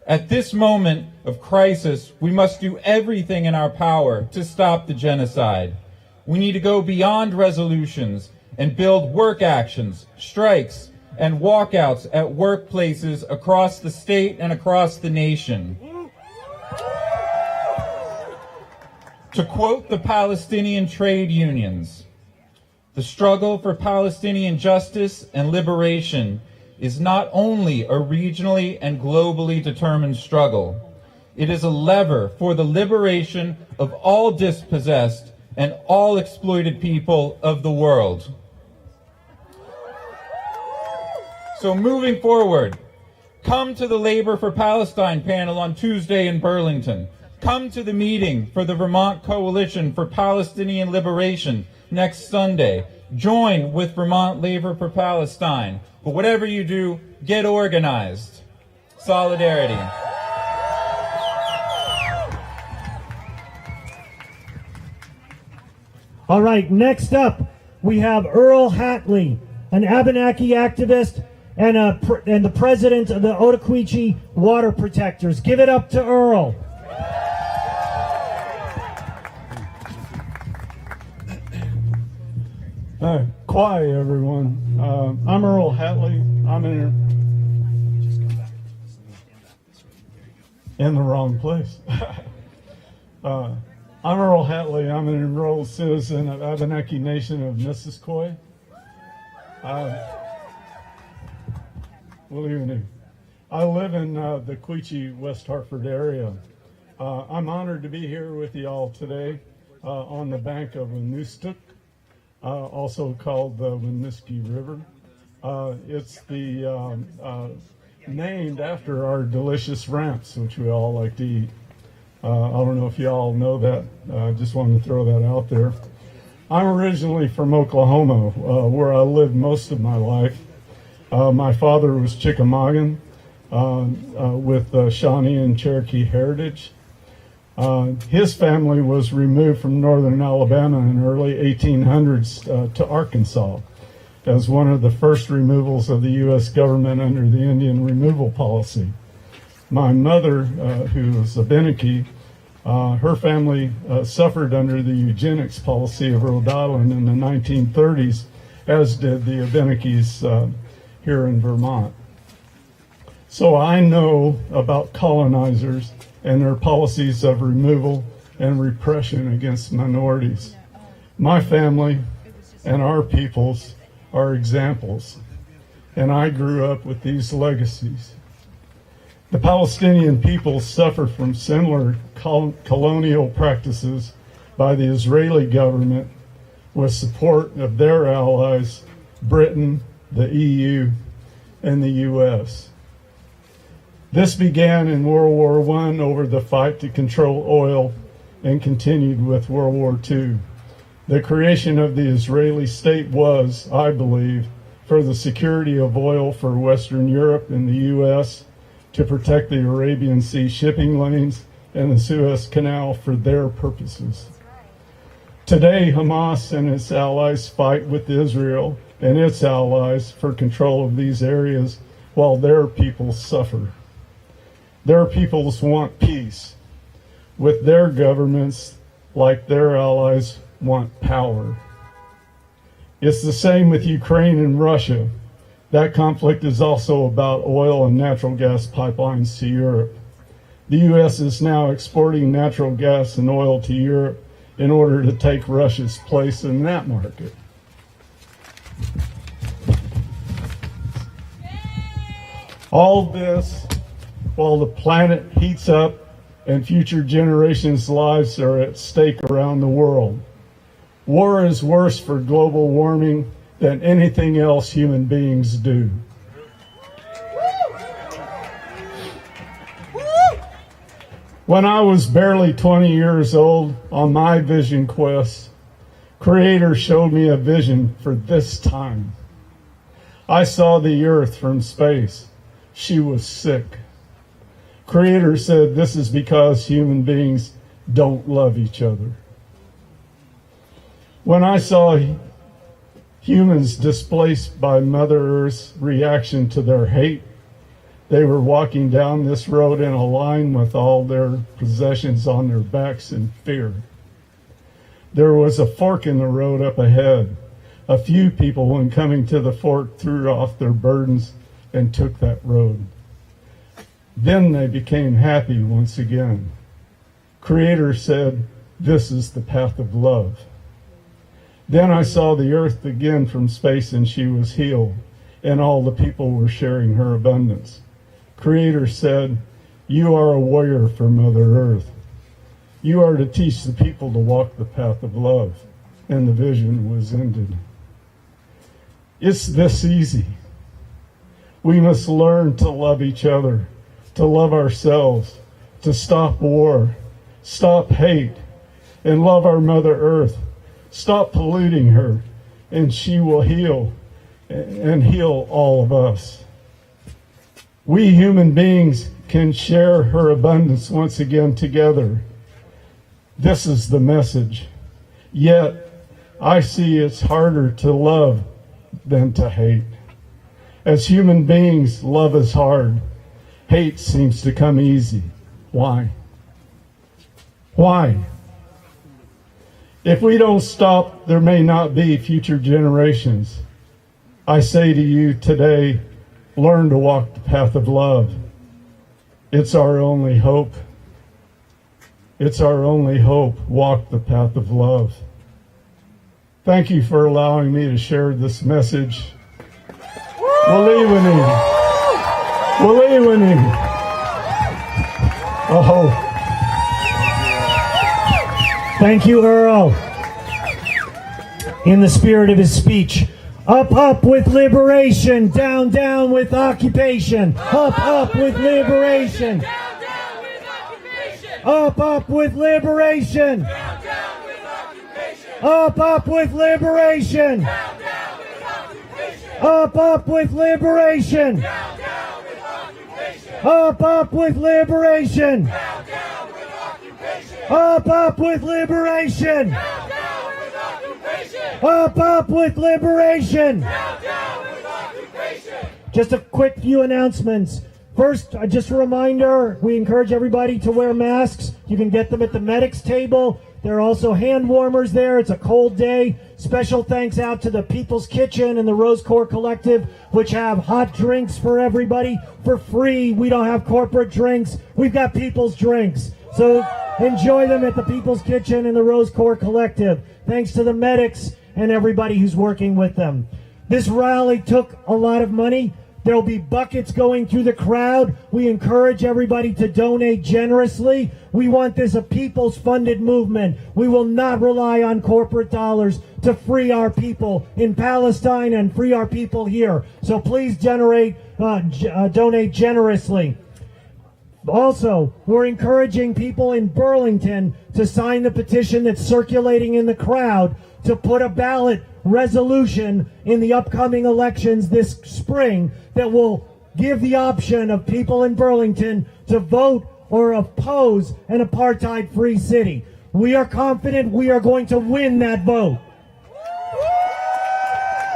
At this moment of crisis, we must do everything in our power to stop the genocide. We need to go beyond resolutions and build work actions, strikes, and walkouts at workplaces across the state and across the nation. To quote the Palestinian trade unions, the struggle for Palestinian justice and liberation is not only a regionally and globally determined struggle, it is a lever for the liberation of all dispossessed and all exploited people of the world. So moving forward, come to the Labor for Palestine panel on Tuesday in Burlington. Come to the meeting for the Vermont Coalition for Palestinian Liberation next Sunday. Join with Vermont Labor for Palestine. But whatever you do, get organized. Solidarity. All right, next up, we have Earl Hatley, an Abenaki activist and the president of the Ottauquechee Water Protectors. Give it up to Earl. Hi, Kiah, everyone. I'm Earl Hatley. I'm in the wrong place. I'm Earl Hatley. I'm an enrolled citizen of Abenaki Nation of Missisquoi. Good evening. I live in the Ottauquechee, West Hartford area. I'm honored to be here with you all today on the bank of Winoostook, also called the Winooski River. It's named after our delicious ramps, which we all like to eat. I don't know if you all know that. I just wanted to throw that out there. I'm originally from Oklahoma, where I lived most of my life. My father was Chickamaugan with Shawnee and Cherokee heritage. His family was removed from northern Alabama in the early 1800s to Arkansas as one of the first removals of the U.S. government under the Indian removal policy. My mother, who was Abenaki, her family suffered under the eugenics policy of Rhode Island in the 1930s, as did the Abenakis here in Vermont. So I know about colonizers and their policies of removal and repression against minorities. My family and our peoples are examples, and I grew up with these legacies. The Palestinian people suffer from similar colonial practices by the Israeli government with support of their allies, Britain, the EU, and the US. This began in World War I over the fight to control oil and continued with World War II. The creation of the Israeli state was, I believe, for the security of oil for Western Europe and the US, to protect the Arabian Sea shipping lanes and the Suez Canal for their purposes. Today, Hamas and its allies fight with Israel and its allies for control of these areas while their peoples suffer. Their peoples want peace, with their governments, like their allies, want power. It's the same with Ukraine and Russia. That conflict is also about oil and natural gas pipelines to Europe. The U.S. is now exporting natural gas and oil to Europe in order to take Russia's place in that market. All this while the planet heats up and future generations' lives are at stake around the world. War is worse for global warming than anything else human beings do. When I was barely 20 years old on my vision quest, Creator showed me a vision for this time. I saw the earth from space. She was sick. Creator said this is because human beings don't love each other. When I saw humans displaced by Mother Earth's reaction to their hate, they were walking down this road in a line with all their possessions on their backs in fear. There was a fork in the road up ahead. A few people, when coming to the fork, threw off their burdens and took that road. Then they became happy once again. Creator said, "This is the path of love." Then I saw the earth again from space, and she was healed, and all the people were sharing her abundance. Creator said, "You are a warrior for Mother Earth. You are to teach the people to walk the path of love." And the vision was ended. It's this easy. We must learn to love each other, to love ourselves, to stop war, stop hate, and love our Mother Earth. Stop polluting her, and she will heal and heal all of us. We human beings can share her abundance once again together. This is the message. Yet, I see it's harder to love than to hate. As human beings, love is hard. Hate seems to come easy. Why? Why? If we don't stop, there may not be future generations. I say to you today, learn to walk the path of love. It's our only hope. It's our only hope. Walk the path of love. Thank you for allowing me to share this message. Waliwani. Waliwani. Oh. Thank you, Earl. In the spirit of his speech, up with liberation, down with occupation. Up with liberation. Up with liberation. Up with liberation. Up with liberation. Up with liberation. Up with liberation. Up with liberation. Just a quick few announcements. First, just a reminder, we encourage everybody to wear masks. You can get them at the medics table. There are also hand warmers there. It's a cold day. Special thanks out to the People's Kitchen and the Rose Corps Collective, which have hot drinks for everybody for free. We don't have corporate drinks. We've got people's drinks. So enjoy them at the People's Kitchen and the Rose Corps Collective. Thanks to the medics and everybody who's working with them. This rally took a lot of money. There'll be buckets going through the crowd. We encourage everybody to donate generously. We want this a people's-funded movement. We will not rely on corporate dollars to free our people in Palestine and free our people here. So please donate generously. Also, we're encouraging people in Burlington to sign the petition that's circulating in the crowd to put a ballot resolution in the upcoming elections this spring that will give the option of people in Burlington to vote or oppose an apartheid-free city. We are confident we are going to win that vote.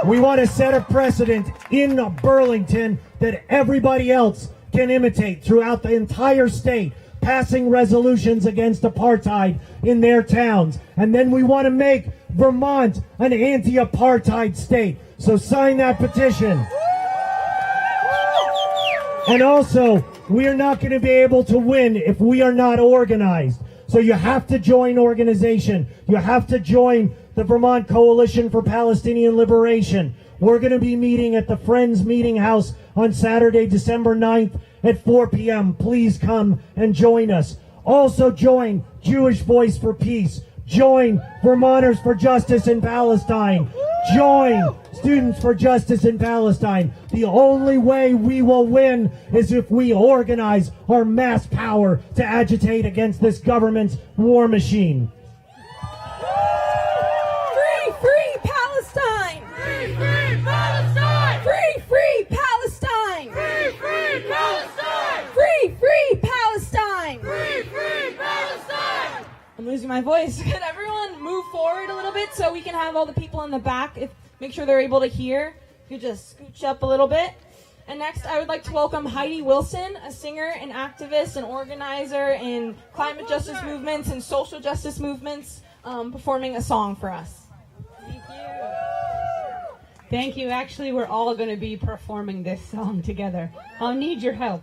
We want to set a precedent in Burlington that everybody else can imitate throughout the entire state, passing resolutions against apartheid in their towns. And then we want to make Vermont an anti-apartheid state. So sign that petition. And also, we are not going to be able to win if we are not organized. So you have to join organization. You have to join the Vermont Coalition for Palestinian Liberation. We're going to be meeting at the Friends Meeting House on Saturday, December 9th at 4 p.m. Please come and join us. Also join Jewish Voice for Peace. Join Vermonters for Justice in Palestine. Join Students for Justice in Palestine. The only way we will win is if we organize our mass power to agitate against this government's war machine. Free Palestine! Free Palestine! Free Palestine! Free Palestine! Free Palestine! Free Palestine! I'm losing my voice. Can everyone move forward a little bit so we can have all the people in the back, make sure they're able to hear? If you just scooch up a little bit. And next, I would like to welcome Heidi Wilson, a singer and activist and organizer in climate justice movements and social justice movements, performing a song for us. Thank you. Thank you. Actually, we're all going to be performing this song together. I'll need your help.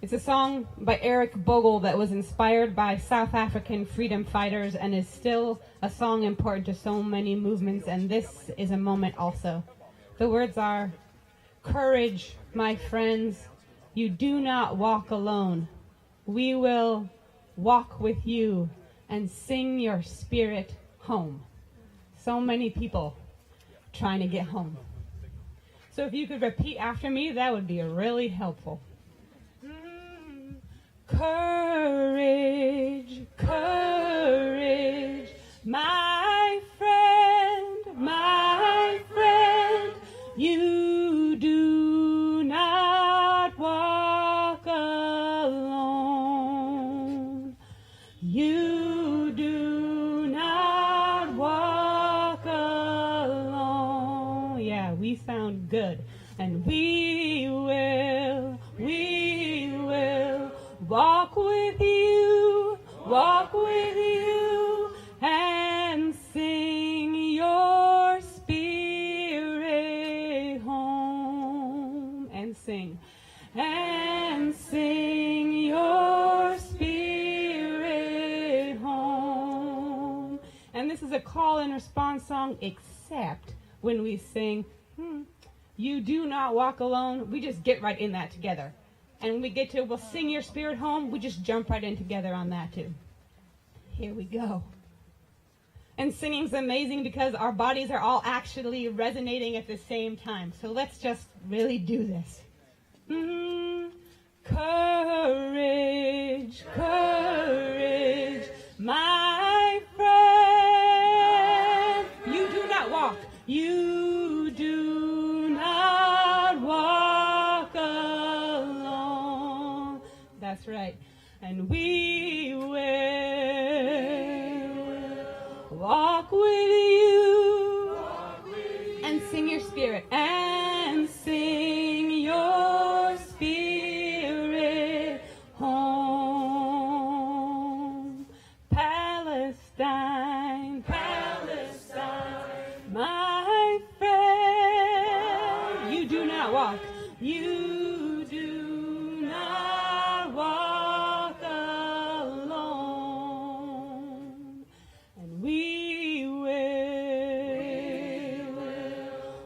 It's a song by Eric Bogle that was inspired by South African freedom fighters and is still a song important to so many movements, and this is a moment also. The words are, "Courage, my friends, you do not walk alone. We will walk with you and sing your spirit home." So many people trying to get home. So if you could repeat after me, that would be really helpful. Courage, courage, my friend, you do not walk alone. You do not walk alone. Yeah, we sound good. And we will walk with you, and sing your spirit home. And sing your spirit call and response song, except when we sing, you do not walk alone. We just get right in that together. And when we get to, we'll sing your spirit home, we just jump right in together on that too. Here we go. And singing's amazing because our bodies are all actually resonating at the same time. So let's just really do this. Courage, courage, my friend. You do not walk. You do not walk alone. That's right. And we will walk with you and sing your spirit and sing your spirit home. Palestine, Palestine, my friend. You do not walk. You do not walk alone. And we will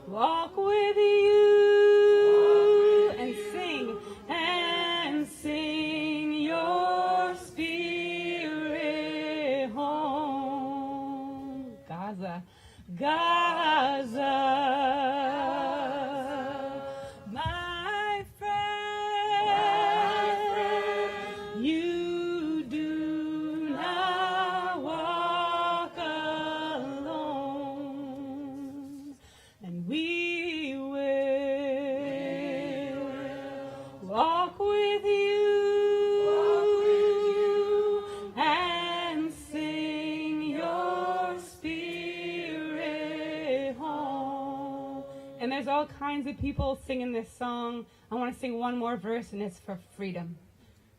walk with you and sing your spirit home. Gaza, Gaza, my friend, you do not walk alone, and we will walk with you and sing your spirit home. And there's all kinds of people singing this song. I want to sing one more verse, and it's for freedom.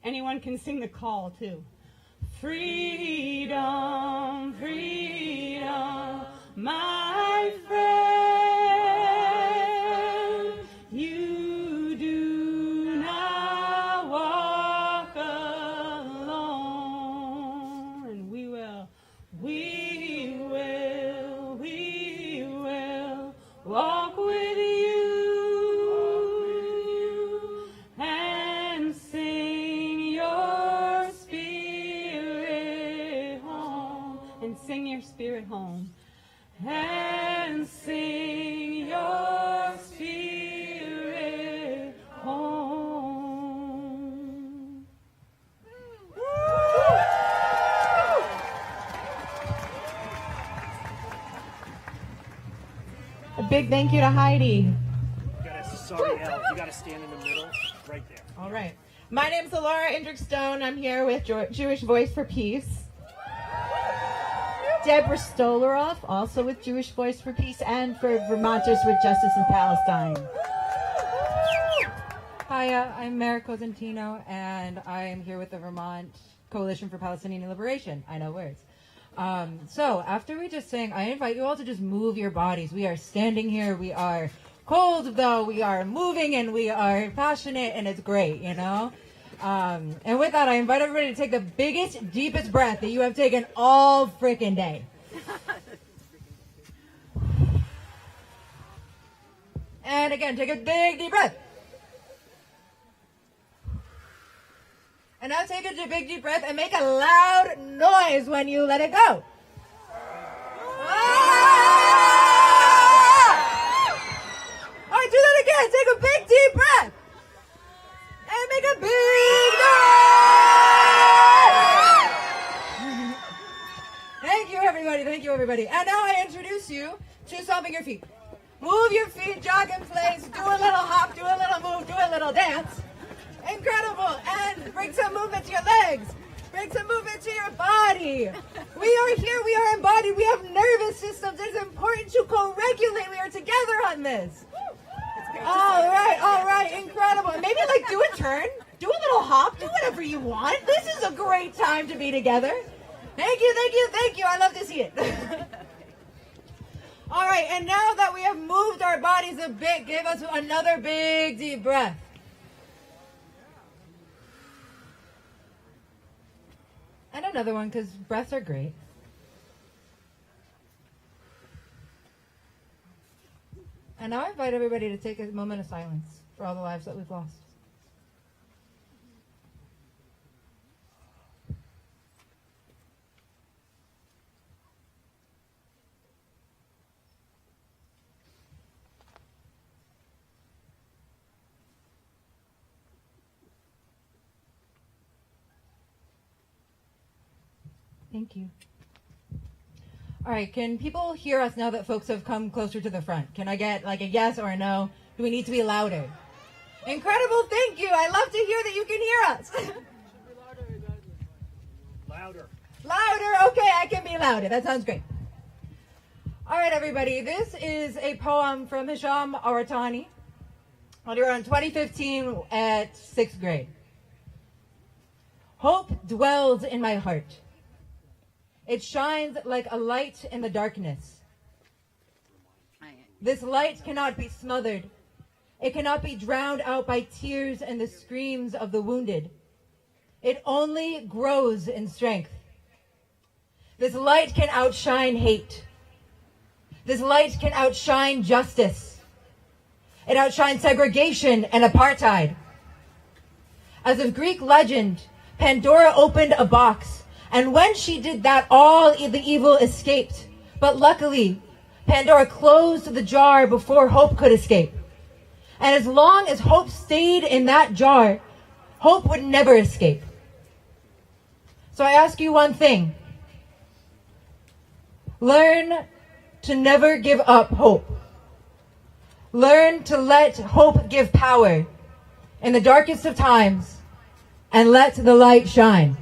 Anyone can sing the call too. Freedom, freedom, my friend, you do not walk alone. And we will walk with you and sing your spirit home. And sing your spirit home. And sing your spirit home. A big thank you to Heidi. Sorry, Al, you gotta stand in the middle, right there. All right. My name's Laura Indrick Stone. I'm here with Jewish Voice for Peace. Deborah Stolaroff, also with Jewish Voice for Peace and for Vermonters with Justice in Palestine. Hi, I'm Mary Cosentino, and I am here with the Vermont Coalition for Palestinian Liberation. I know words. So, after we just sang, I invite you all to just move your bodies. We are standing here, we are cold though, we are moving, and we are passionate, and it's great, you know? And with that, I invite everybody to take the biggest, deepest breath that you have taken all freaking day. And again, take a big, deep breath. And now take a big, deep breath and make a loud noise when you let it go. All right, do that again. Take a big, deep breath. And make a big noise. Thank you, everybody. Thank you, everybody. And now I introduce you to stomping your feet. Move your feet, jog in place, do a little hop, do a little move, do a little dance. Incredible. And bring some movement to your legs. Bring some movement to your body. We are here. We are embodied. We have nervous systems. It's important to co-regulate. We are together on this. All right. Incredible. Maybe like do a turn. Do a little hop. Do whatever you want. This is a great time to be together. Thank you. I love to see it. All right. And now that we have moved our bodies a bit, give us another big deep breath. And another one, because breaths are great. And now I invite everybody to take a moment of silence for all the lives that we've lost. Thank you. All right, can people hear us now that folks have come closer to the front? Can I get like a yes or a no? Do we need to be louder? Incredible, thank you. I love to hear that you can hear us. Louder. Louder, okay, I can be louder. That sounds great. All right, everybody, this is a poem from Hisham Awartani, around 2015 at 6th grade. Hope dwells in my heart. It shines like a light in the darkness. This light cannot be smothered. It cannot be drowned out by tears and the screams of the wounded. It only grows in strength. This light can outshine hate. This light can outshine justice. It outshines segregation and apartheid. As of Greek legend, Pandora opened a box, and when she did that, all the evil escaped. But luckily, Pandora closed the jar before hope could escape. And as long as hope stayed in that jar, hope would never escape. So I ask you one thing. Learn to never give up hope. Learn to let hope give power in the darkest of times, and let the light shine.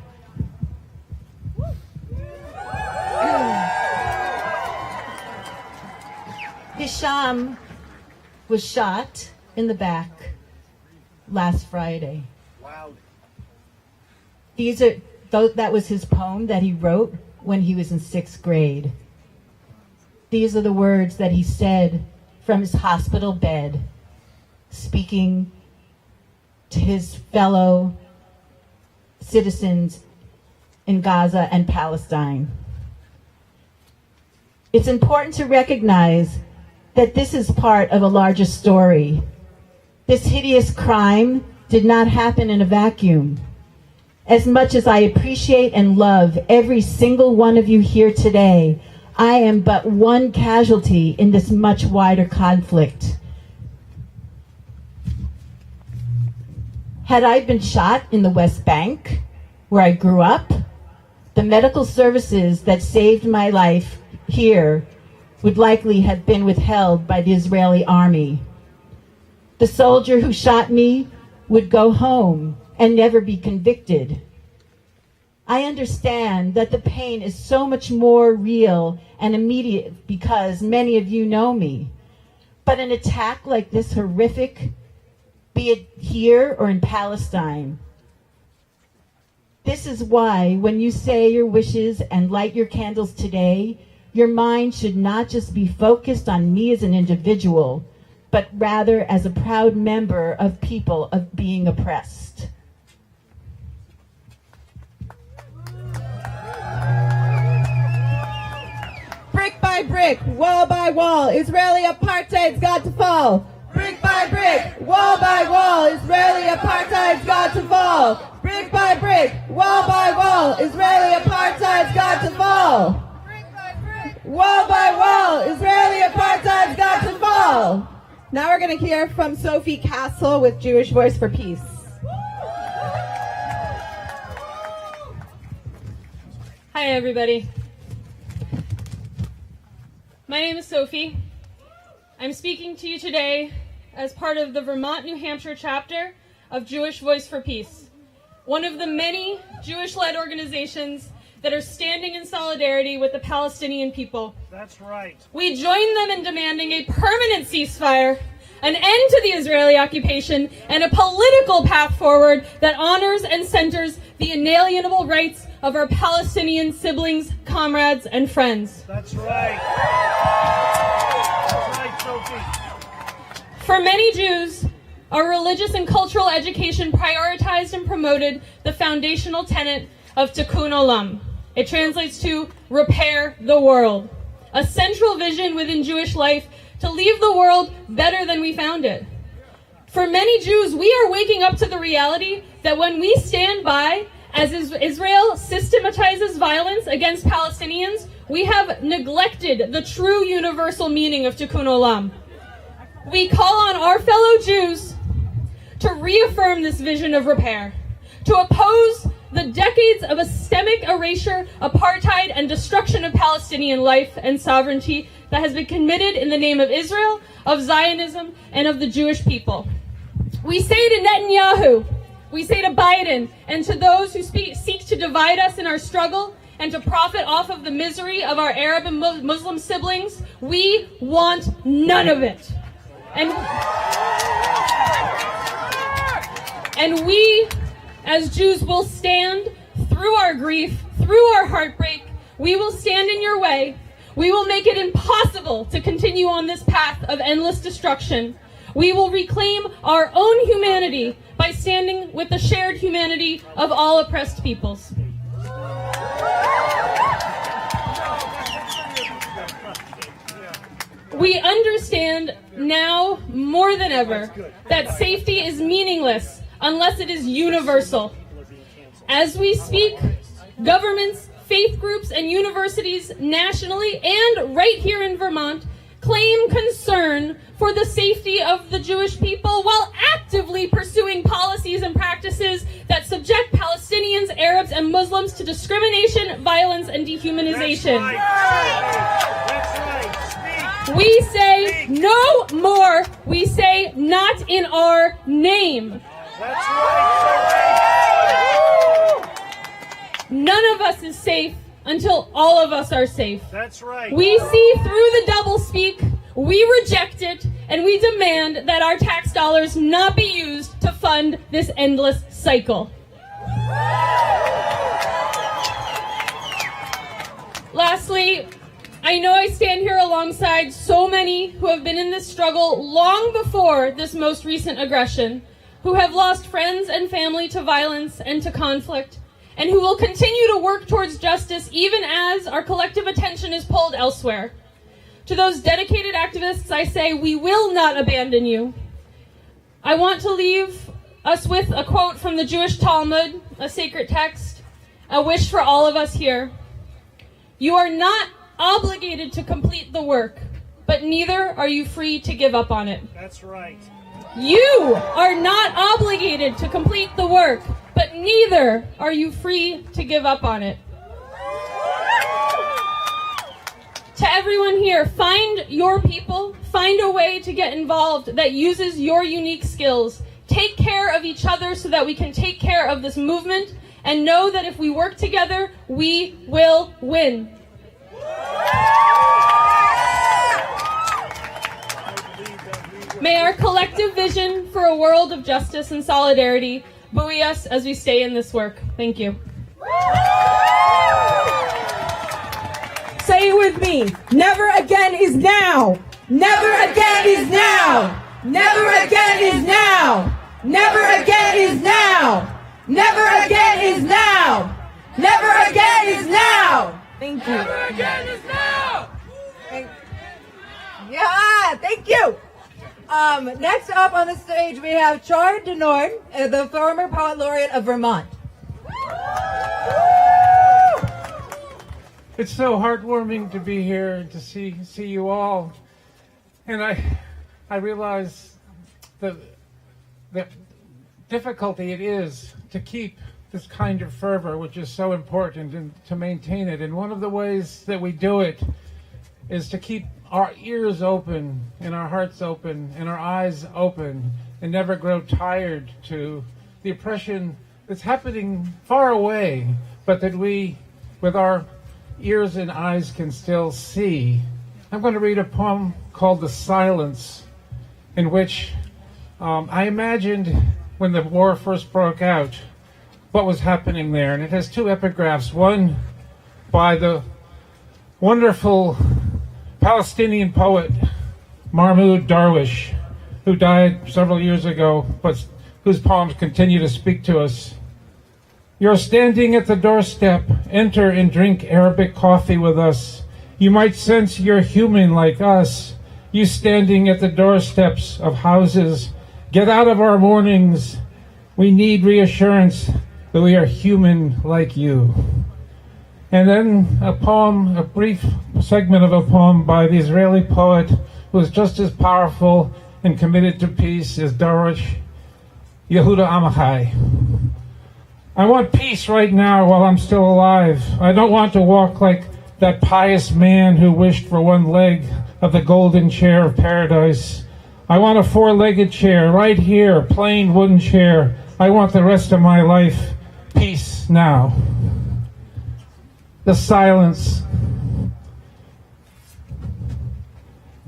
Hisham was shot in the back last Friday. Wow. That was his poem that he wrote when he was in 6th grade. These are the words that he said from his hospital bed, speaking to his fellow citizens in Gaza and Palestine. It's important to recognize that this is part of a larger story. This hideous crime did not happen in a vacuum. As much as I appreciate and love every single one of you here today, I am but one casualty in this much wider conflict. Had I been shot in the West Bank, where I grew up, the medical services that saved my life here would likely have been withheld by the Israeli army. The soldier who shot me would go home and never be convicted. I understand that the pain is so much more real and immediate because many of you know me. But an attack like this horrific, be it here or in Palestine, this is why when you say your wishes and light your candles today, your mind should not just be focused on me as an individual, but rather as a proud member of people of being oppressed. Brick by brick, wall by wall, Israeli apartheid's got to fall. Brick by brick, wall by wall, Israeli apartheid's got to fall. Brick by brick, wall by wall, Israeli apartheid's got to fall. Wall by wall, Israeli apartheid's got to fall. Now we're going to hear from Sophie Cassel with Jewish Voice for Peace. Hi, everybody. My name is Sophie. I'm speaking to you today as part of the Vermont, New Hampshire chapter of Jewish Voice for Peace, one of the many Jewish-led organizations that are standing in solidarity with the Palestinian people. That's right. We join them in demanding a permanent ceasefire, an end to the Israeli occupation, and a political path forward that honors and centers the inalienable rights of our Palestinian siblings, comrades, and friends. That's right. That's right, Sophie. For many Jews, our religious and cultural education prioritized and promoted the foundational tenet of Tikkun Olam. It translates to repair the world, a central vision within Jewish life to leave the world better than we found it. For many Jews, we are waking up to the reality that when we stand by as Israel systematizes violence against Palestinians, we have neglected the true universal meaning of Tikkun Olam. We call on our fellow Jews to reaffirm this vision of repair, to oppose the decades of systemic erasure, apartheid, and destruction of Palestinian life and sovereignty that has been committed in the name of Israel, of Zionism, and of the Jewish people. We say to Netanyahu, we say to Biden, and to those who seek to divide us in our struggle and to profit off of the misery of our Arab and Muslim siblings, we want none of it. And we, as Jews, will stand through our grief, through our heartbreak. We will stand in your way. We will make it impossible to continue on this path of endless destruction. We will reclaim our own humanity by standing with the shared humanity of all oppressed peoples. We understand now more than ever that safety is meaningless unless it is universal. As we speak, governments, faith groups, and universities nationally and right here in Vermont claim concern for the safety of the Jewish people while actively pursuing policies and practices that subject Palestinians, Arabs, and Muslims to discrimination, violence, and dehumanization. That's right. We say no more. We say not in our name. That's right. None of us is safe until all of us are safe. That's right. We see through the doublespeak, we reject it, and we demand that our tax dollars not be used to fund this endless cycle. Lastly, I know I stand here alongside so many who have been in this struggle long before this most recent aggression, who have lost friends and family to violence and to conflict, and who will continue to work towards justice even as our collective attention is pulled elsewhere. To those dedicated activists, I say, we will not abandon you. I want to leave us with a quote from the Jewish Talmud, a sacred text, a wish for all of us here. You are not obligated to complete the work, but neither are you free to give up on it. That's right. You are not obligated to complete the work, but neither are you free to give up on it. To everyone here, find your people, find a way to get involved that uses your unique skills. Take care of each other so that we can take care of this movement, and know that if we work together, we will win. May our collective vision for a world of justice and solidarity buoy us as we stay in this work. Thank you. Say it with me. Never again is now. Never again is now. Never again is now. Never again is now. Never again is now. Never again is now. Thank you. Never again is now. Yeah, thank you. Next up on the stage, we have Chard, deNiord, the former Poet Laureate of Vermont. It's so heartwarming to be here and to see you all. And I realize the difficulty it is to keep this kind of fervor, which is so important, and to maintain it. And one of the ways that we do it is to keep our ears open and our hearts open and our eyes open and never grow tired to the oppression that's happening far away, but that we, with our ears and eyes, can still see. I'm going to read a poem called The Silence, in which I imagined when the war first broke out what was happening there. And it has two epigraphs, one by the wonderful Palestinian poet Mahmoud Darwish, who died several years ago, but whose poems continue to speak to us. You're standing at the doorstep. Enter and drink Arabic coffee with us. You might sense you're human like us. you standing at the doorsteps of houses. Get out of our mornings. We need reassurance that we are human like you. And then a poem, a brief segment of a poem by the Israeli poet who is just as powerful and committed to peace as Dorosh Yehuda Amichai. I want peace right now while I'm still alive. I don't want to walk like that pious man who wished for one leg of the golden chair of paradise. I want a four-legged chair right here, plain wooden chair. I want the rest of my life peace now. The silence.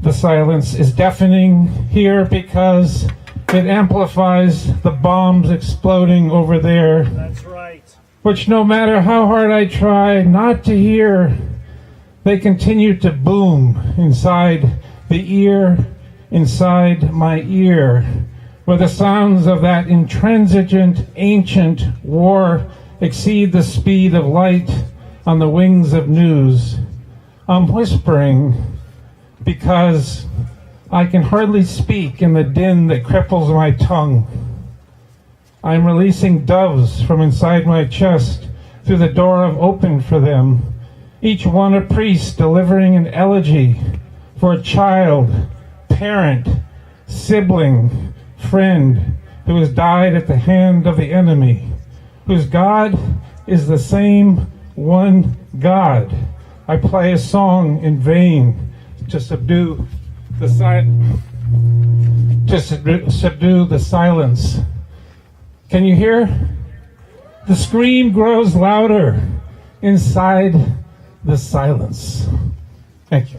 The silence is deafening here because it amplifies the bombs exploding over there. That's right. Which no matter how hard I try not to hear, they continue to boom inside the ear, inside my ear, where the sounds of that intransigent, ancient war exceed the speed of light on the wings of news. I'm whispering because I can hardly speak in the din that cripples my tongue. I'm releasing doves from inside my chest through the door I've opened for them, each one a priest delivering an elegy for a child, parent, sibling, friend who has died at the hand of the enemy, whose God is the same one God. I play a song in vain to subdue the silence. Can you hear? The scream grows louder inside the silence. Thank you.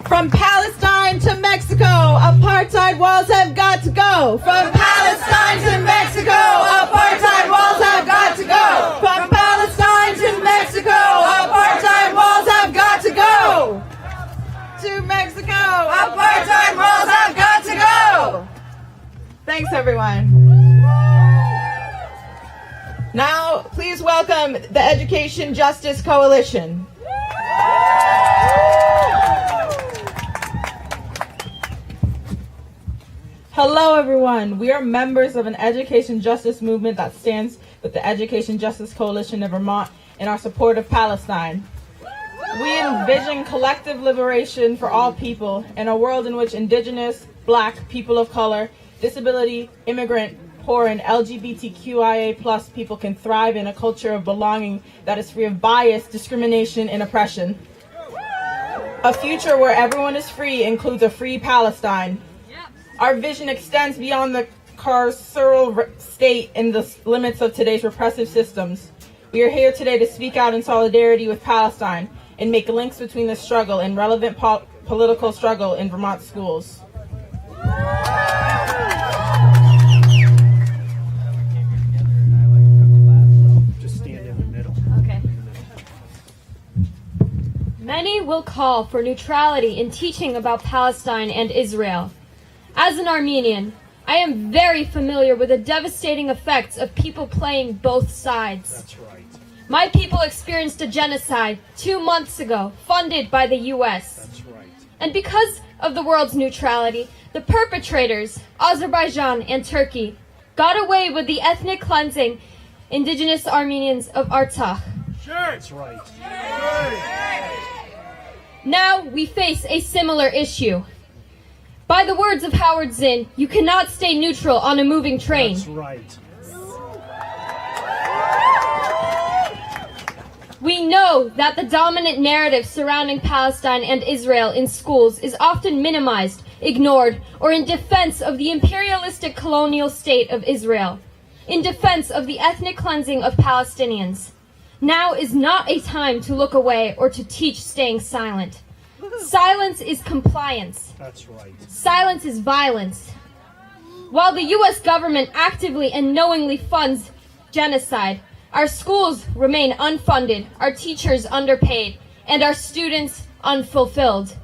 From Palestine to Mexico, apartheid walls have got to go. From Palestine to Mexico, apartheid walls have got to go. From Palestine to Mexico, apartheid walls have got to go. To Mexico, apartheid walls have got to go. Thanks, everyone. Now, please welcome the Education Justice Coalition. Hello, everyone. We are members of an education justice movement that stands with the Education Justice Coalition of Vermont in our support of Palestine. We envision collective liberation for all people in a world in which Indigenous, Black, people of color, disability, immigrant, poor, and LGBTQIA+ people can thrive in a culture of belonging that is free of bias, discrimination, and oppression. A future where everyone is free includes a free Palestine. Our vision extends beyond the carceral state and the limits of today's repressive systems. We are here today to speak out in solidarity with Palestine and make links between the struggle and relevant political struggle in Vermont schools. Just stand in the middle. Okay. Many will call for neutrality in teaching about Palestine and Israel. As an Armenian, I am very familiar with the devastating effects of people playing both sides. That's right. My people experienced a genocide 2 months ago, funded by the U.S. That's right. And because of the world's neutrality, the perpetrators, Azerbaijan and Turkey, got away with the ethnic cleansing indigenous Armenians of Artsakh. Sure. That's right. Now we face a similar issue. By the words of Howard Zinn, you cannot stay neutral on a moving train. That's right. We know that the dominant narrative surrounding Palestine and Israel in schools is often minimized, ignored, or in defense of the imperialistic colonial state of Israel, in defense of the ethnic cleansing of Palestinians. Now is not a time to look away or to teach staying silent. Silence is compliance. That's right. Silence is violence. While the U.S. government actively and knowingly funds genocide, our schools remain unfunded, our teachers underpaid, and our students unfulfilled.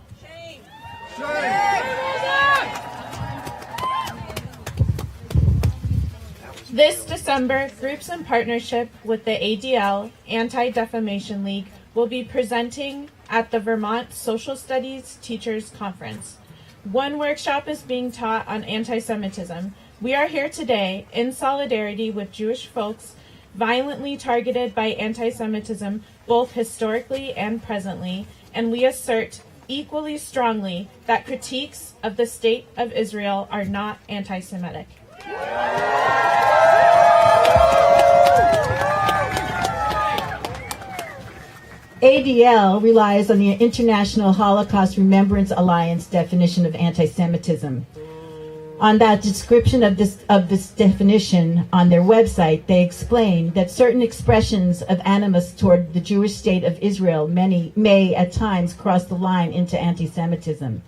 This December, groups in partnership with the ADL, Anti-Defamation League, will be presenting at the Vermont Social Studies Teachers Conference. One workshop is being taught on anti-Semitism. We are here today in solidarity with Jewish folks violently targeted by anti-Semitism, both historically and presently, and we assert equally strongly that critiques of the state of Israel are not anti-Semitic. ADL relies on the International Holocaust Remembrance Alliance definition of anti-Semitism. On that description of this definition on their website, they explain that certain expressions of animus toward the Jewish state of Israel may at times cross the line into anti-Semitism.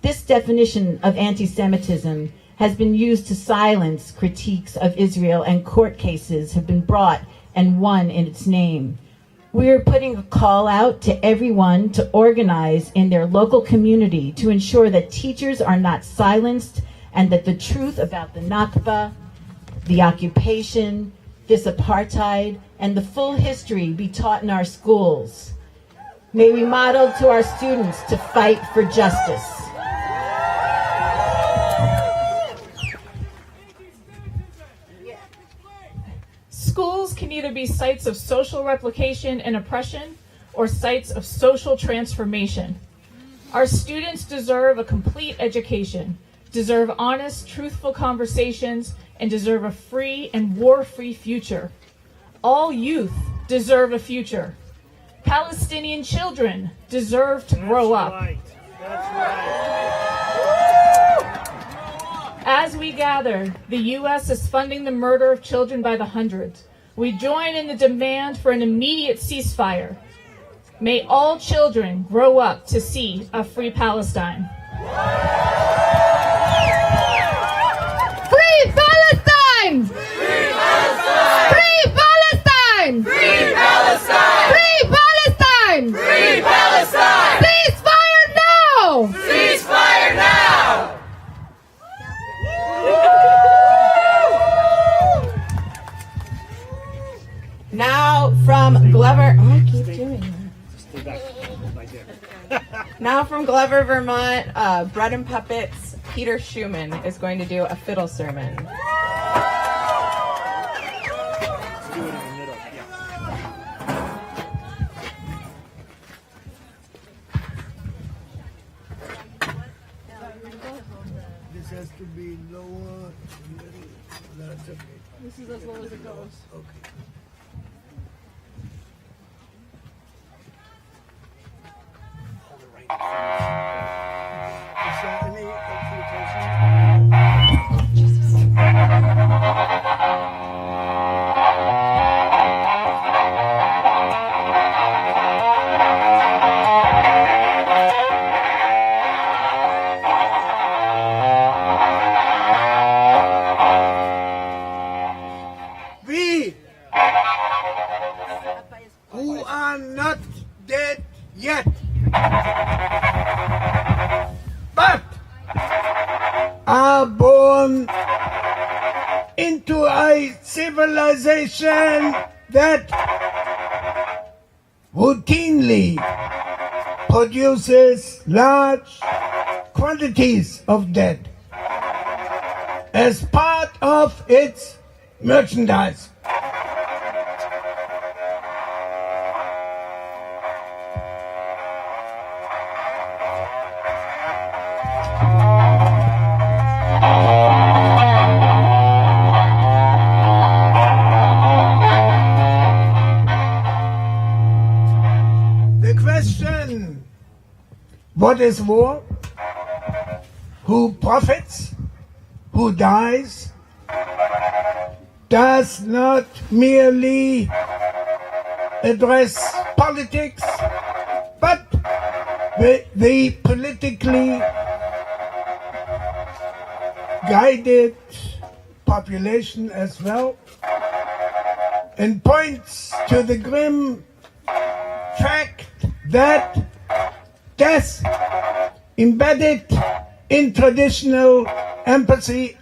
This definition of anti-Semitism has been used to silence critiques of Israel, and court cases have been brought and won in its name. We are putting a call out to everyone to organize in their local community to ensure that teachers are not silenced and that the truth about the Nakba, the occupation, this apartheid, and the full history be taught in our schools. May we model to our students to fight for justice. Schools can either be sites of social replication and oppression or sites of social transformation. Our students deserve a complete education, deserve honest, truthful conversations, and deserve a free and war-free future. All youth deserve a future. Palestinian children deserve to grow up. That's right. As we gather, the U.S. is funding the murder of children by the hundreds. We join in the demand for an immediate ceasefire. May all children grow up to see a free Palestine. Free Palestine! Free Palestine! Free Palestine! Free Palestine! Free Palestine! Free Palestine! Ceasefire now! Ceasefire now! Now from Glover, I keep doing that. Now from Glover, Vermont, Bread and Puppets, Peter Schumann is going to do a fiddle sermon. This has to be lower. That's okay. This is as low as it goes. Okay. Is there any we who are not dead yet, but are born into a civilization that routinely produces large quantities of dead as part of its merchandise. The question, what is war? Who profits? Who dies? Does not merely address politics, but the politically guided population as well, and points to the grim fact that death embedded in traditional empathy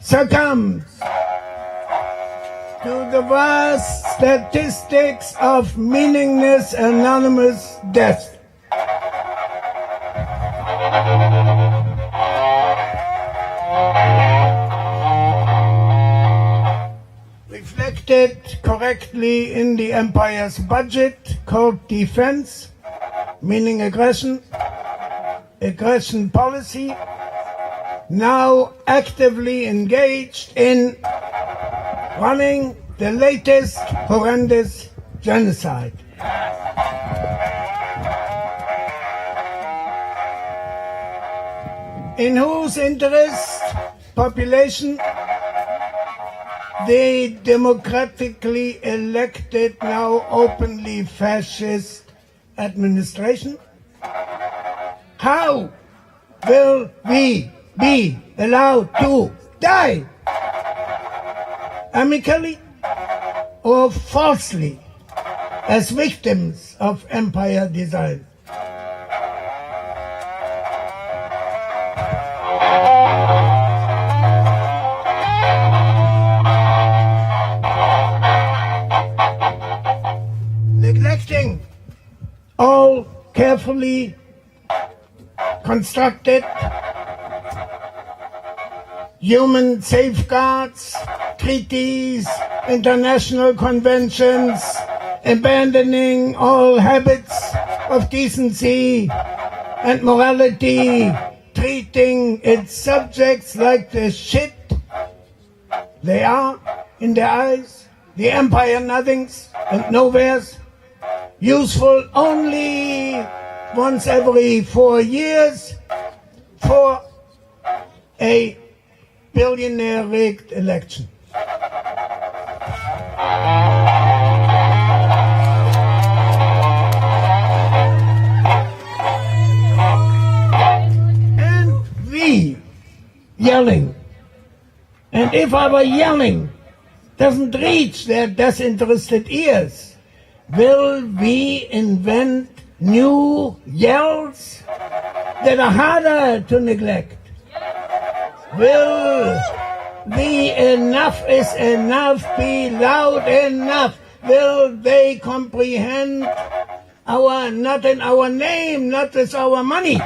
succumbs to the vast statistics of meaningless anonymous death. Reflected correctly in the empire's budget called defense, meaning aggression policy, now actively engaged in running the latest horrendous genocide. In whose interest? Population? The democratically elected, now openly fascist administration? How will we be allowed to die? Amicably or falsely as victims of empire design? Neglecting all carefully constructed human safeguards, treaties, international conventions, abandoning all habits of decency and morality, treating its subjects like the shit they are in their eyes, the empire nothings and nowheres, useful only once every 4 years for a billionaire rigged election. And we yelling. And if our yelling doesn't reach their disinterested ears, will we invent new yells that are harder to neglect? Will the enough is enough be loud enough? Will they comprehend our not in our name, not with our money?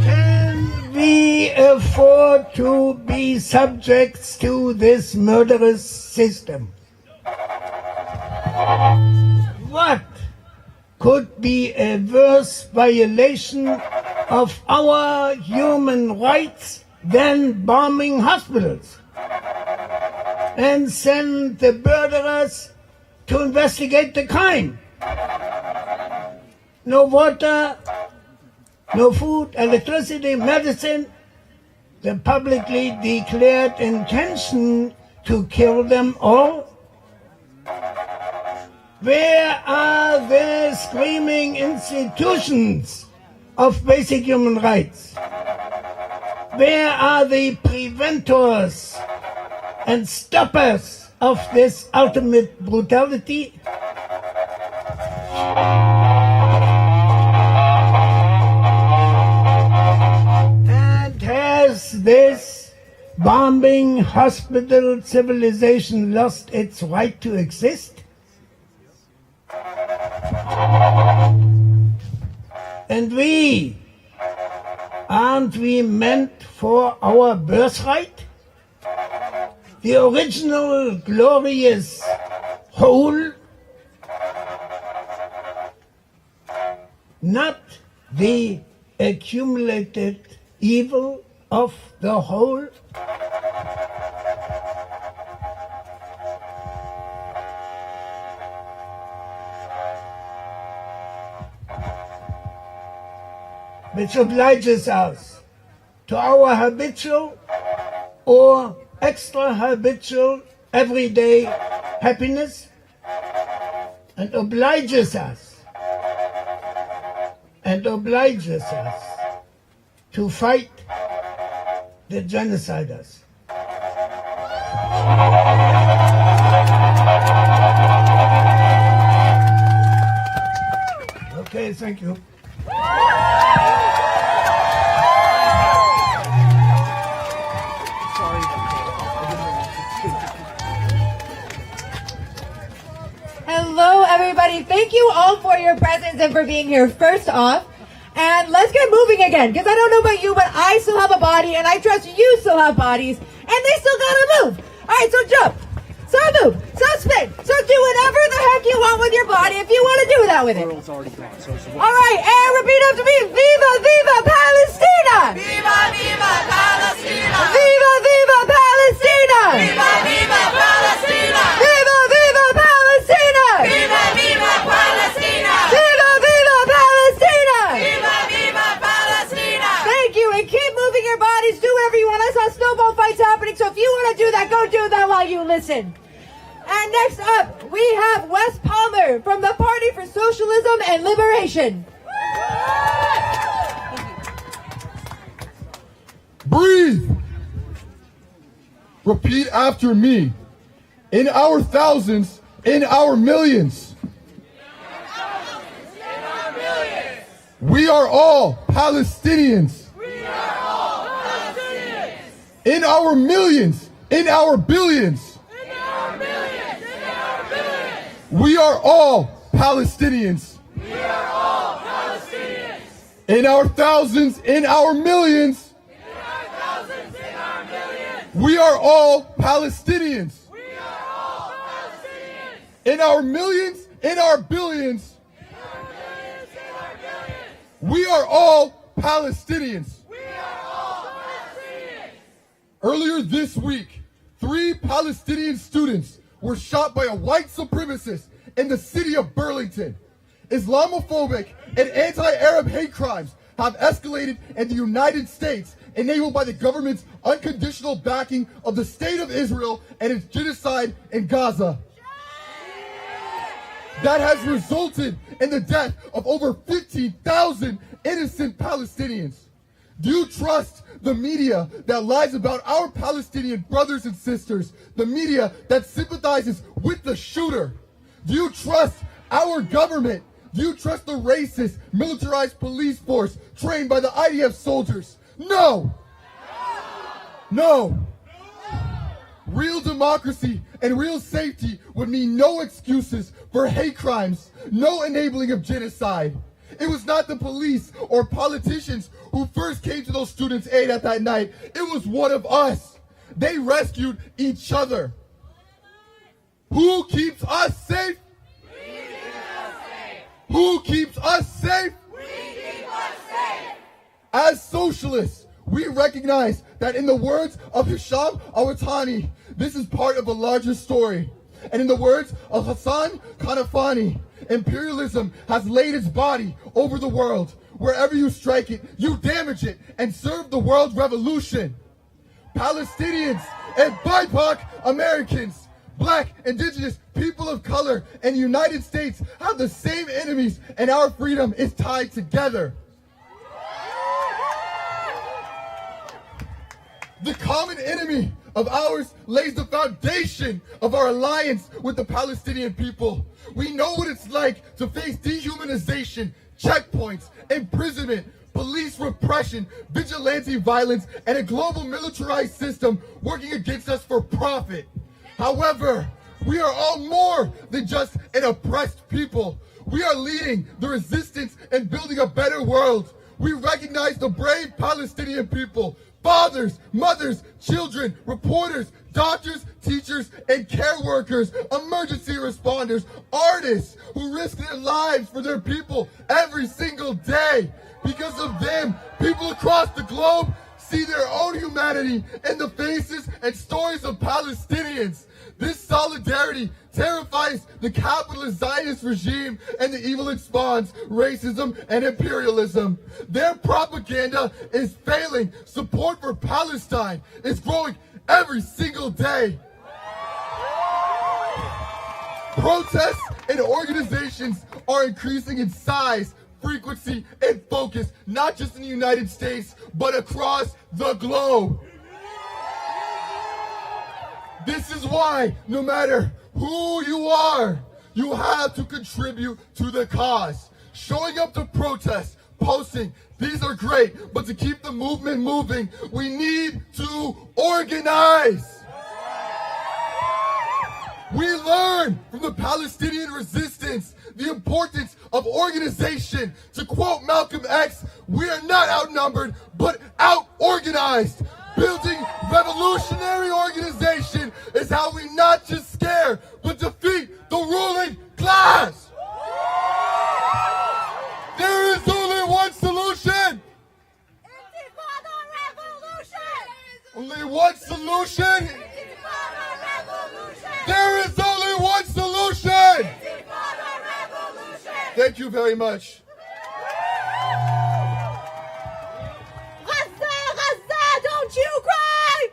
Can we afford to be subjects to this murderous system? What could be a worse violation of our human rights than bombing hospitals and send the murderers to investigate the crime? No water, no food, electricity, medicine, the publicly declared intention to kill them all? Where are the screaming institutions of basic human rights? Where are the preventors and stoppers of this ultimate brutality? And has this bombing hospital civilization lost its right to exist? And aren't we meant for our birthright? The original glorious whole? Not the accumulated evil of the whole? Which obliges us to our habitual or extra habitual everyday happiness, and obliges us to fight the genociders. Okay, thank you. everybody. Thank you all for your presence and for being here, first off. And let's get moving again, because I don't know about you, but I still have a body, and I trust you still have bodies, and they still gotta move. All right, so jump, so move, so spin, so do whatever the heck you want with your body if you want to do that with it. All right, and repeat after me. Viva, viva Palestina! Viva, viva Palestina! Viva, viva Palestina! Viva, viva Palestina! Viva, viva Palestina! Viva, viva Palestina! Viva, viva Palestina! Viva, viva Palestina! Thank you, and keep moving your bodies. Do whatever you want. I saw snowball fights happening, so if you want to do that, go do that while you listen. And next up, we have Wes Palmer from the Party for Socialism and Liberation. Breathe. Repeat after me. In our thousands, in our millions. We are all Palestinians. In our millions, in our billions. We are all Palestinians. We are all Palestinians. In our thousands, in our millions. In our thousands, in our millions. We are all Palestinians. We are all Palestinians. In our millions, in our billions. In our millions, in our billions. We are all Palestinians. We are all Palestinians. Earlier this week, 3 Palestinian students were shot by a white supremacist in the city of Burlington. Islamophobic and anti-Arab hate crimes have escalated in the United States, enabled by the government's unconditional backing of the State of Israel and its genocide in Gaza. That has resulted in the death of over 15,000 innocent Palestinians. Do you trust the media that lies about our Palestinian brothers and sisters, the media that sympathizes with the shooter? Do you trust our government? Do you trust the racist, militarized police force trained by the IDF soldiers? No! No! Real democracy and real safety would mean no excuses for hate crimes, no enabling of genocide. It was not the police or politicians who first came to those students' aid at that night. It was one of us. They rescued each other. Who keeps us safe? We keep us safe. Who keeps us safe? We keep us safe. As socialists, we recognize that in the words of Hisham Awartani, this is part of a larger story. And in the words of Hassan Kanafani, imperialism has laid its body over the world. Wherever you strike it, you damage it and serve the world revolution. Palestinians and BIPOC Americans, Black, Indigenous, people of color, and United States have the same enemies, and our freedom is tied together. The common enemy of ours lays the foundation of our alliance with the Palestinian people. We know what it's like to face dehumanization, checkpoints, imprisonment, police repression, vigilante violence, and a global militarized system working against us for profit. However, we are all more than just an oppressed people. We are leading the resistance and building a better world. We recognize the brave Palestinian people, fathers, mothers, children, reporters, doctors, teachers, and care workers, emergency responders, artists who risk their lives for their people every single day. Because of them, people across the globe see their own humanity in the faces and stories of Palestinians. This solidarity terrifies the capitalist Zionist regime and the evil it spawns, racism and imperialism. Their propaganda is failing. Support for Palestine is growing every single day. Protests and organizations are increasing in size, frequency, and focus, not just in the United States, but across the globe. This is why, no matter who you are, you have to contribute to the cause. Showing up to protest, posting, these are great, but to keep the movement moving, we need to organize. We learn from the Palestinian resistance the importance of organization. To quote Malcolm X, we are not outnumbered, but out-organized. Building revolutionary organization is how we not just scare, but defeat the ruling class. There is only one solution. Intifada revolution. Only one solution. Intifada revolution. There is only one solution. Intifada revolution. Thank you very much. Don't you cry!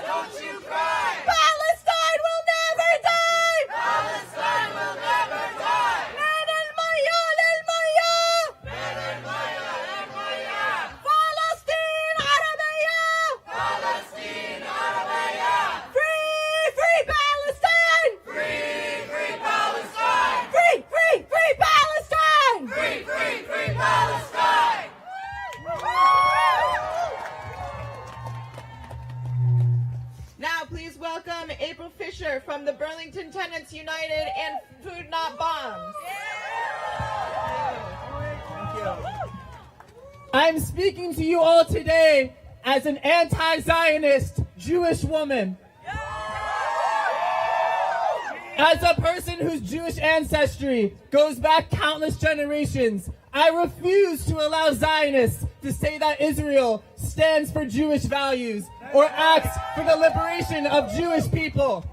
Don't you cry! Palestine will never die! Palestine will never die! Palestine Arabia! Palestine Arabia! Free Palestine! Free Palestine! Free Palestine! Free Palestine! Now please welcome April Fisher from the Burlington Tenants United and Food Not Bombs. I'm speaking to you all today as an anti-Zionist Jewish woman. As a person whose Jewish ancestry goes back countless generations, I refuse to allow Zionists to say that Israel stands for Jewish values or acts for the liberation of Jewish people.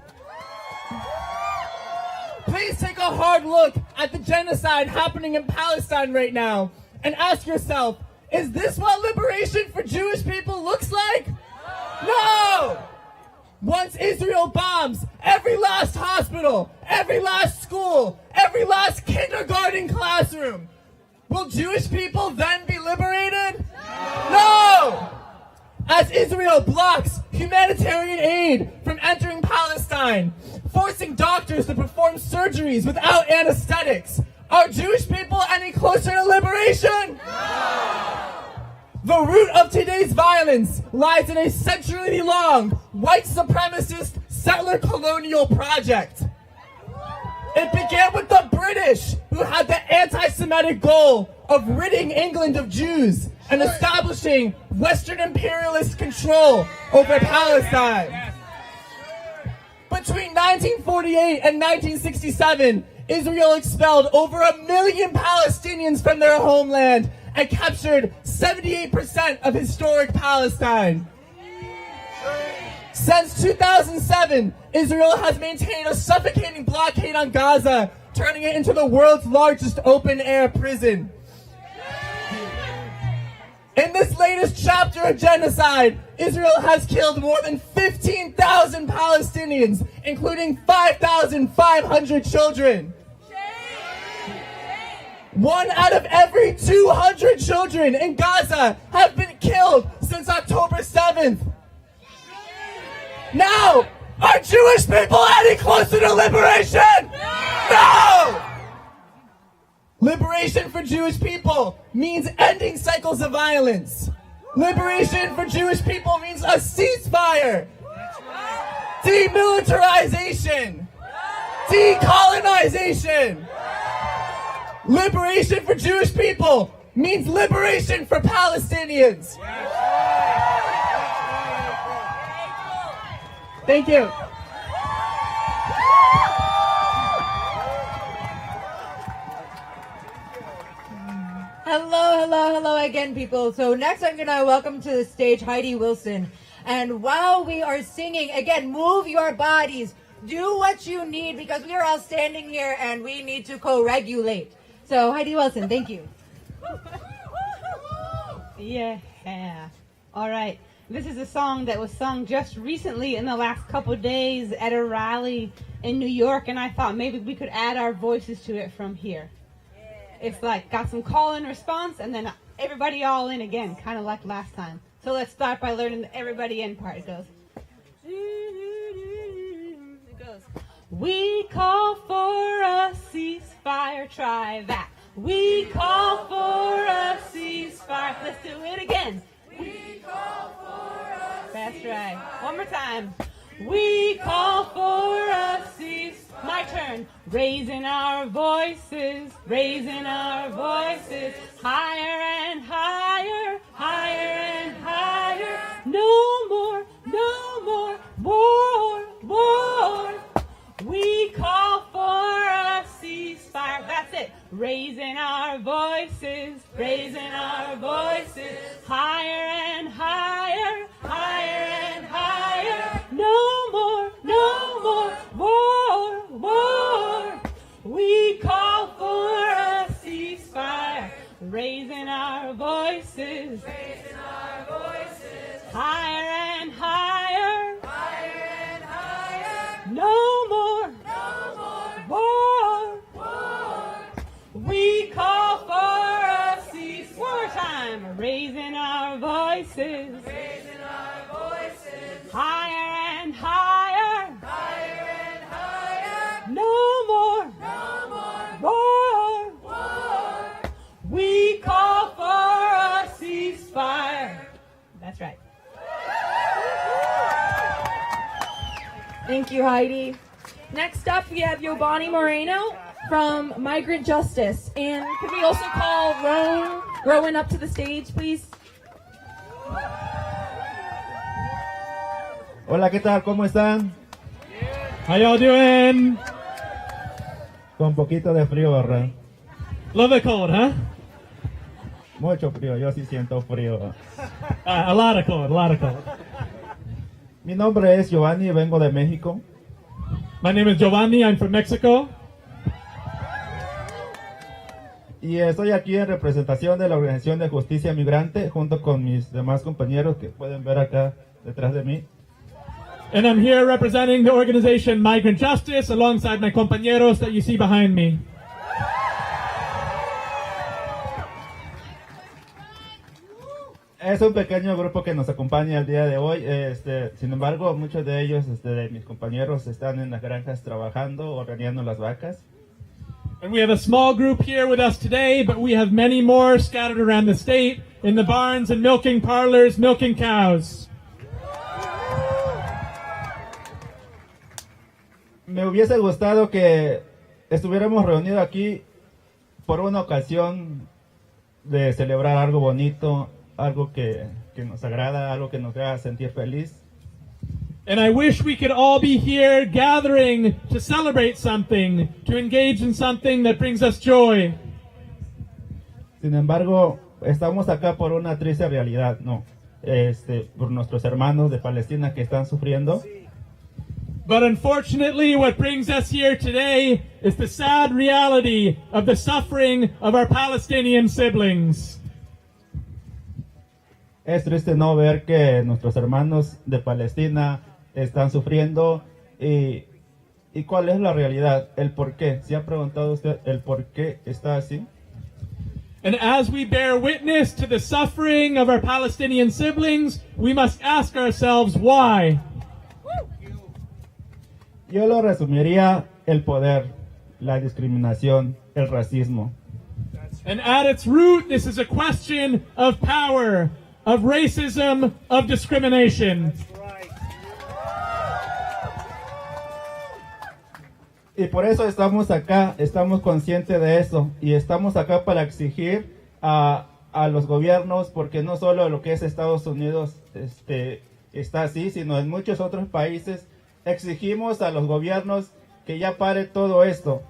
Please take a hard look at the genocide happening in Palestine right now and ask yourself, is this what liberation for Jewish people looks like? No! Once Israel bombs every last hospital, every last school, every last kindergarten classroom, will Jewish people then be liberated? No! As Israel blocks humanitarian aid from entering Palestine, forcing doctors to perform surgeries without anesthetics, are Jewish people any closer to liberation? No! The root of today's violence lies in a century-long white supremacist settler colonial project. It began with the British, who had the anti-Semitic goal of ridding England of Jews and establishing Western imperialist control over Palestine. Between 1948 and 1967, Israel expelled over 1 million Palestinians from their homeland and captured 78% of historic Palestine. Since 2007, Israel has maintained a suffocating blockade on Gaza, turning it into the world's largest open-air prison. In this latest chapter of genocide, Israel has killed more than 15,000 Palestinians, including 5,500 children. 1 out of every 200 children in Gaza have been killed since October 7th. Now, are Jewish people any closer to liberation? No! Liberation for Jewish people means ending cycles of violence. Liberation for Jewish people means a ceasefire, demilitarization, decolonization. Liberation for Jewish people means liberation for Palestinians. Thank you. Hello again, people. So next I'm going to welcome to the stage Heidi Wilson. And while we are singing, again, move your bodies. Do what you need because we are all standing here and we need to co-regulate. So Heidi Wilson, thank you. Yeah. All right. This is a song that was sung just recently in the last couple of days at a rally in New York, and I thought maybe we could add our voices to it from here. It's like got some call and response, and then everybody all in again, kind of like last time. So let's start by learning the everybody in part. It goes. We call for a ceasefire, try that. We call for a ceasefire. Let's do it again. We call for a ceasefire. That's right. One more time. We call for a cease. My turn. Raising our voices, higher and higher, higher and higher. No more war. We call for a ceasefire. That's it. Raising our voices, higher and higher, higher and higher. No more war. We call for a ceasefire. Raising our voices, higher and higher, higher and higher. No more war. We call for a cease. One more time. Raising our voices, higher and higher, higher and higher. No more war. We call for a ceasefire. That's right. Thank you, Heidi. Next up, we have Yobani Moreno from Migrant Justice. And could we also call Rowan up to the stage, please? Hola, ¿qué tal? ¿Cómo están? How y'all doing? Con poquito de frío, ¿verdad? Love it cold, huh? Mucho frío, yo sí siento frío. A lot of cold. Mi nombre es Giovanni, vengo de México. My name is Giovanni, I'm from Mexico. Y estoy aquí en representación de la Organización de Justicia Migrante, junto con mis demás compañeros que pueden ver acá detrás de mí. And I'm here representing the organization Migrant Justice alongside my compañeros that you see behind me. Es un pequeño grupo que nos acompaña el día de hoy. Sin embargo, muchos de ellos, de mis compañeros, están en las granjas trabajando, ordeñando las vacas. And we have a small group here with us today, but we have many more scattered around the state in the barns and milking parlors, milking cows. Me hubiese gustado que estuviéramos reunidos aquí por una ocasión de celebrar algo bonito, algo que nos agrada, algo que nos haga sentir feliz. And I wish we could all be here gathering to celebrate something, to engage in something that brings us joy. Sin embargo, estamos acá por una triste realidad, no, por nuestros hermanos de Palestina que están sufriendo. But unfortunately, what brings us here today is the sad reality of the suffering of our Palestinian siblings. Es triste no ver que nuestros hermanos de Palestina están sufriendo y cuál es la realidad, el por qué. ¿Se ha preguntado usted el por qué está así? And as we bear witness to the suffering of our Palestinian siblings, we must ask ourselves why. Yo lo resumiría el poder, la discriminación, el racismo. And at its root, this is a question of power, of racism, of discrimination. Y por eso estamos acá, estamos conscientes de eso y estamos acá para exigir a los gobiernos, porque no solo lo que es Estados Unidos está así, sino en muchos otros países exigimos a los gobiernos que ya pare todo esto.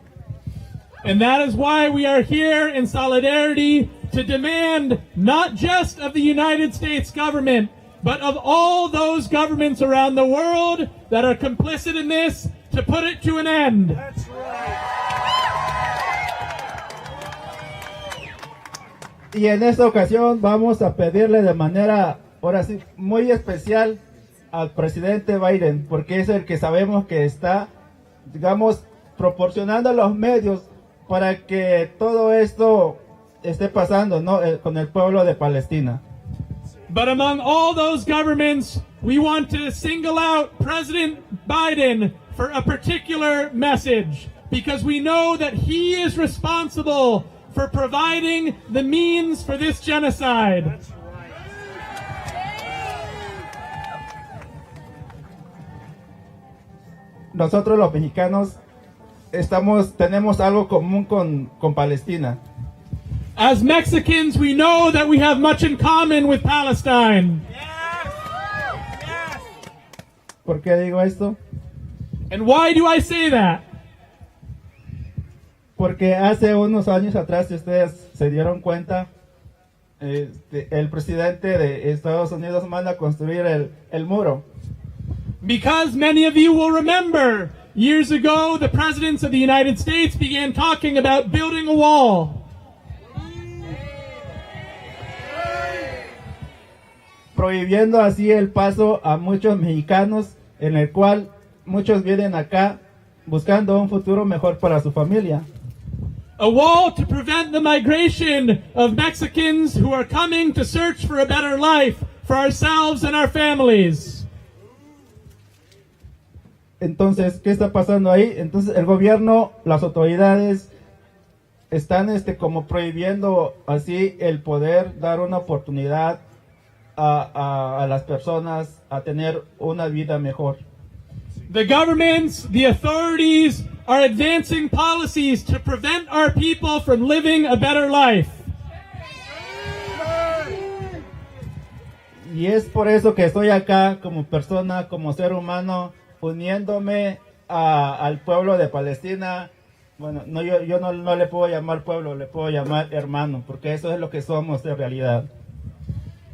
And that is why we are here in solidarity to demand not just of the United States government, but of all those governments around the world that are complicit in this, to put it to an end. That's right. Y en esta ocasión vamos a pedirle de manera, ahora sí, muy especial al presidente Biden, porque es el que sabemos que está, digamos, proporcionando los medios para que todo esto esté pasando, ¿no? Con el pueblo de Palestina. But among all those governments, we want to single out President Biden for a particular message, because we know that he is responsible for providing the means for this genocide. That's right. nosotros los mexicanos tenemos algo común con Palestina. As Mexicans, we know that we have much in common with Palestine. ¿Por qué digo esto? And why do I say that? Porque hace unos años atrás, si ustedes se dieron cuenta, el presidente de Estados Unidos manda a construir el muro. Because many of you will remember, years ago, the presidents of the United States began talking about building a wall. Prohibiendo así el paso a muchos mexicanos, en el cual muchos vienen acá buscando un futuro mejor para su familia. A wall to prevent the migration of Mexicans who are coming to search for a better life for ourselves and our families. Entonces, ¿qué está pasando ahí? Entonces, el gobierno, las autoridades están como prohibiendo así el poder dar una oportunidad a las personas a tener una vida mejor. The governments, the authorities are advancing policies to prevent our people from living a better life. Y es por eso que estoy acá como persona, como ser humano, uniéndome al pueblo de Palestina. Bueno, yo no le puedo llamar pueblo, le puedo llamar hermano, porque eso es lo que somos en realidad.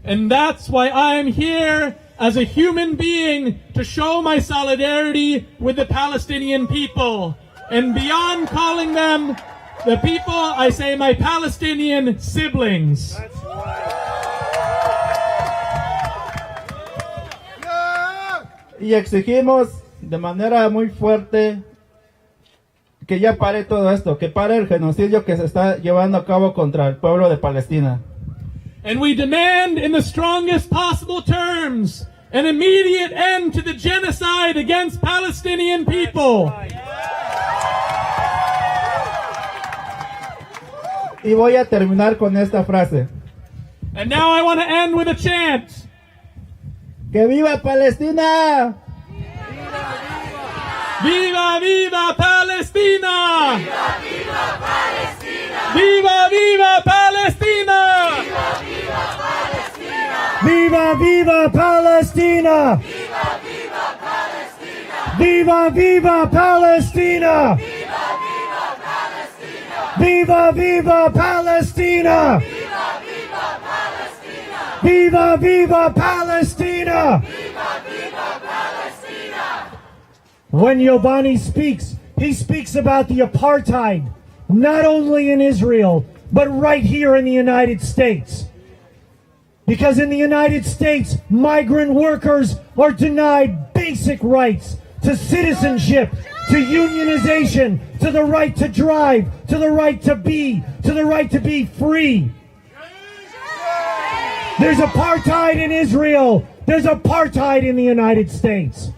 And that's why I'm here as a human being to show my solidarity with the Palestinian people. And beyond calling them the people, I say my Palestinian siblings. Y exigimos de manera muy fuerte que ya pare todo esto, que pare el genocidio que se está llevando a cabo contra el pueblo de Palestina. And we demand in the strongest possible terms an immediate end to the genocide against Palestinian people. Y voy a terminar con esta frase. And now I want to end with a chant. ¡Que viva Palestina! ¡Viva, viva Palestina! ¡Viva, viva Palestina! ¡Viva, viva Palestina! ¡Viva, viva Palestina! ¡Viva, viva Palestina! ¡Viva, viva Palestina! ¡Viva, viva Palestina! ¡Viva, viva Palestina! ¡Viva, viva Palestina! ¡Viva, viva Palestina! When Yobani speaks, he speaks about the apartheid, not only in Israel, but right here in the United States. Because in the United States, migrant workers are denied basic rights to citizenship, to unionization, to the right to drive, to the right to be free. There's apartheid in Israel. There's apartheid in the United States.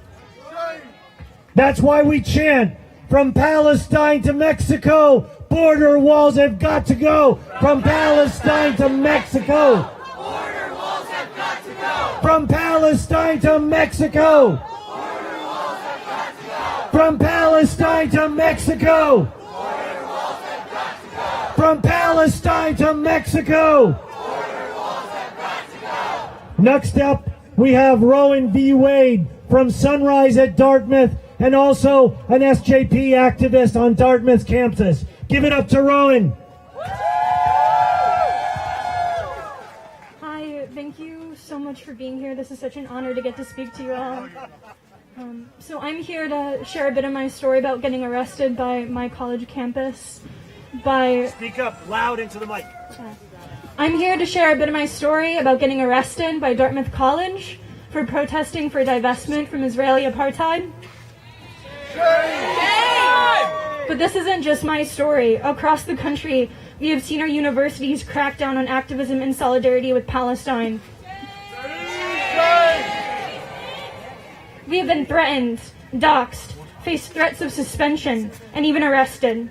That's why we chant, from Palestine to Mexico, border walls have got to go. From Palestine to Mexico. Border walls have got to go. From Palestine to Mexico. Border walls have got to go. From Palestine to Mexico. Border walls have got to go. From Palestine to Mexico. Border walls have got to go. Next up, we have Rowan V. Wade from Sunrise at Dartmouth, and also an SJP activist on Dartmouth's campus. Give it up to Rowan. Hi, thank you so much for being here. This is such an honor to get to speak to you all. So I'm here to share a bit of my story about getting arrested by my college campus. Speak up loud into the mic. I'm here to share a bit of my story about getting arrested by Dartmouth College for protesting for divestment from Israeli apartheid. But this isn't just my story. Across the country, we have seen our universities crack down on activism in solidarity with Palestine. We have been threatened, doxxed, faced threats of suspension, and even arrested.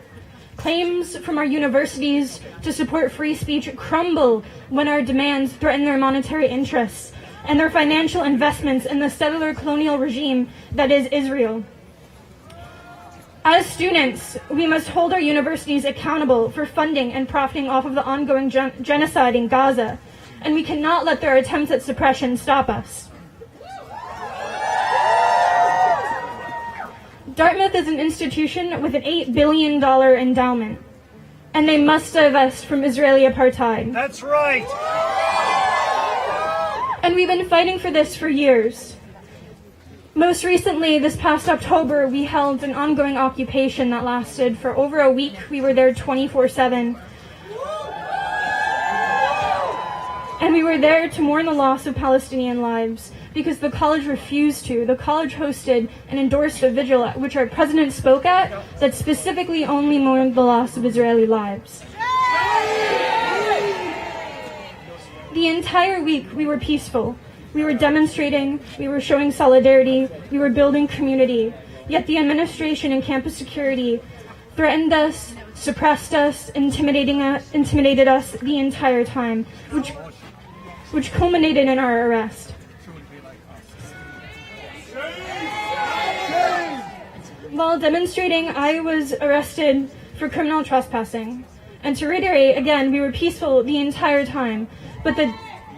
Claims from our universities to support free speech crumble when our demands threaten their monetary interests and their financial investments in the settler colonial regime that is Israel. As students, we must hold our universities accountable for funding and profiting off of the ongoing genocide in Gaza, and we cannot let their attempts at suppression stop us. Dartmouth is an institution with an $8 billion endowment, and they must divest from Israeli apartheid. That's right. And we've been fighting for this for years. Most recently, this past October, we held an ongoing occupation that lasted for over a week. We were there 24/7. And we were there to mourn the loss of Palestinian lives because the college refused to. The college hosted and endorsed a vigil at which our president spoke at that specifically only mourned the loss of Israeli lives. The entire week we were peaceful. We were demonstrating, we were showing solidarity, we were building community. Yet the administration and campus security threatened us, suppressed us, intimidated us the entire time, which culminated in our arrest. While demonstrating, I was arrested for criminal trespassing. And to reiterate, again, we were peaceful the entire time. But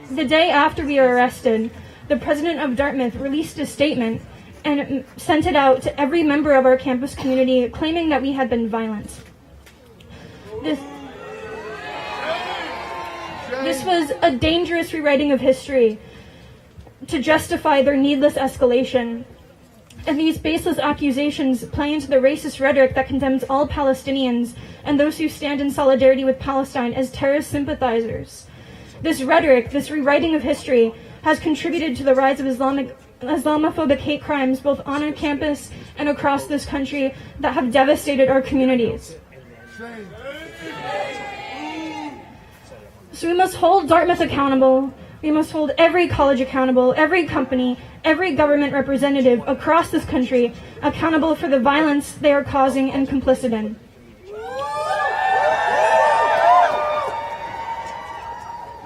the day after we were arrested, the president of Dartmouth released a statement and sent it out to every member of our campus community claiming that we had been violent. This was a dangerous rewriting of history to justify their needless escalation. And these baseless accusations play into the racist rhetoric that condemns all Palestinians and those who stand in solidarity with Palestine as terrorist sympathizers. This rhetoric, this rewriting of history, has contributed to the rise of Islamophobic hate crimes both on our campus and across this country that have devastated our communities. So we must hold Dartmouth accountable. We must hold every college accountable, every company, every government representative across this country accountable for the violence they are causing and complicit in.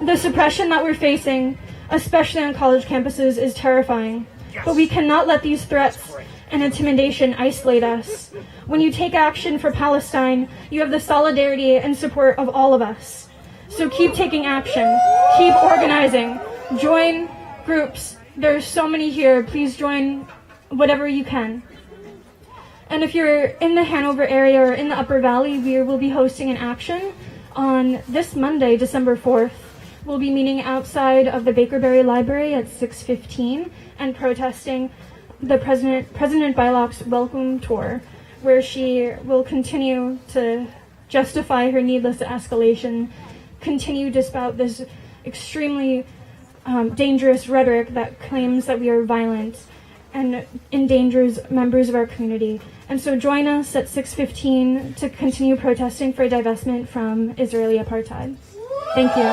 The suppression that we're facing, especially on college campuses, is terrifying. But we cannot let these threats and intimidation isolate us. When you take action for Palestine, you have the solidarity and support of all of us. So keep taking action, keep organizing, join groups. There's so many here. Please join whatever you can. And if you're in the Hanover area or in the Upper Valley, we will be hosting an action on this Monday, December 4th. We'll be meeting outside of the Bakerberry Library at 6:15 and protesting the President Bylock's welcome tour, where she will continue to justify her needless escalation, continue to spout this extremely dangerous rhetoric that claims that we are violent and endangers members of our community. And so join us at 6:15 to continue protesting for divestment from Israeli apartheid. Thank you.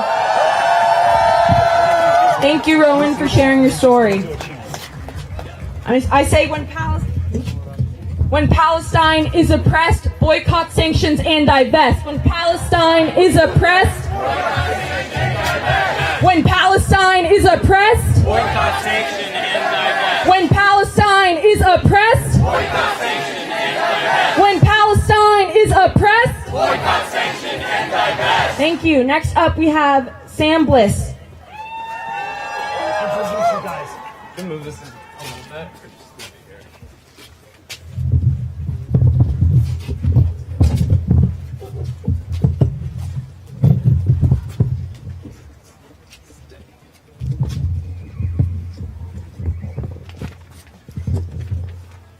Thank you, Rowan, for sharing your story. I say when Palestine is oppressed, boycott, sanctions, and divest. When Palestine is oppressed, when Palestine is oppressed, Boycott, sanction, and divest. when Palestine is oppressed, Boycott, sanction, and divest. when Palestine is oppressed, Boycott, sanction, and divest. Thank you. Next up, we have Sam Bliss. Introduce you guys. Can move this a little bit, or just leave it here.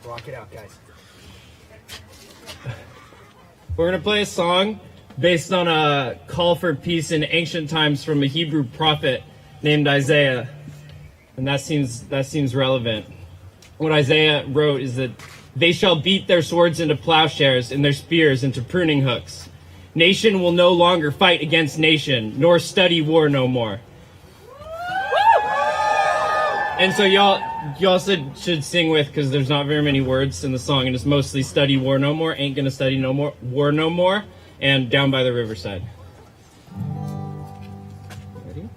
Rock it out, guys. We're gonna play a song based on a call for peace in ancient times from a Hebrew prophet named Isaiah, and that seems relevant. What Isaiah wrote is that they shall beat their swords into plowshares and their spears into pruning hooks. Nation will no longer fight against nation, nor study war no more. And so y'all should sing with, because there's not very many words in the song, and it's mostly study war no more, ain't gonna study no more, war no more, and down by the riverside. Ready?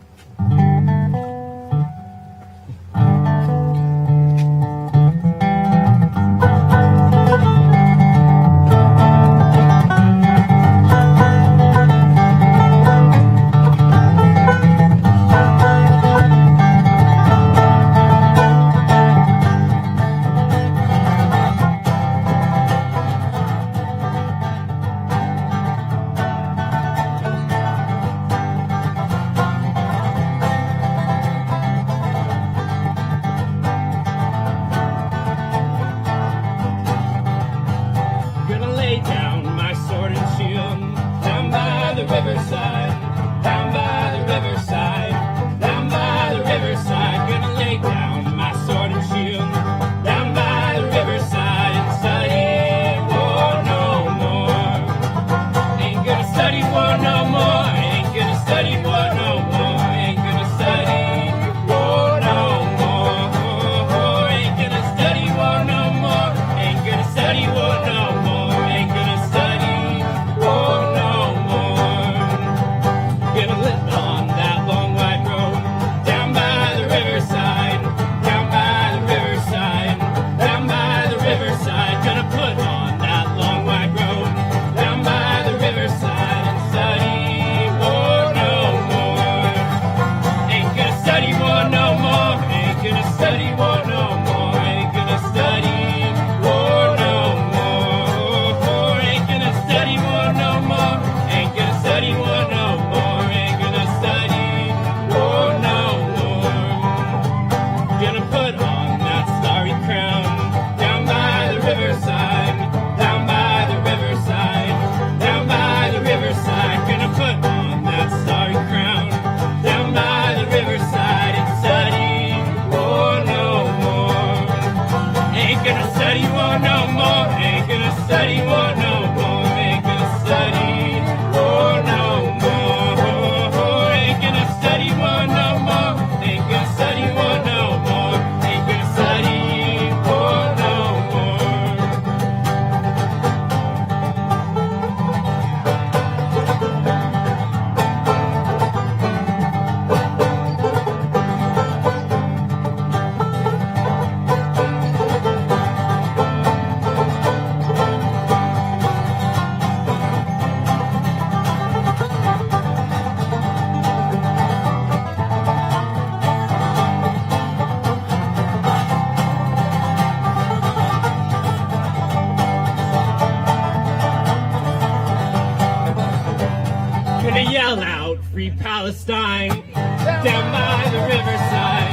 Palestine. Down by the riverside,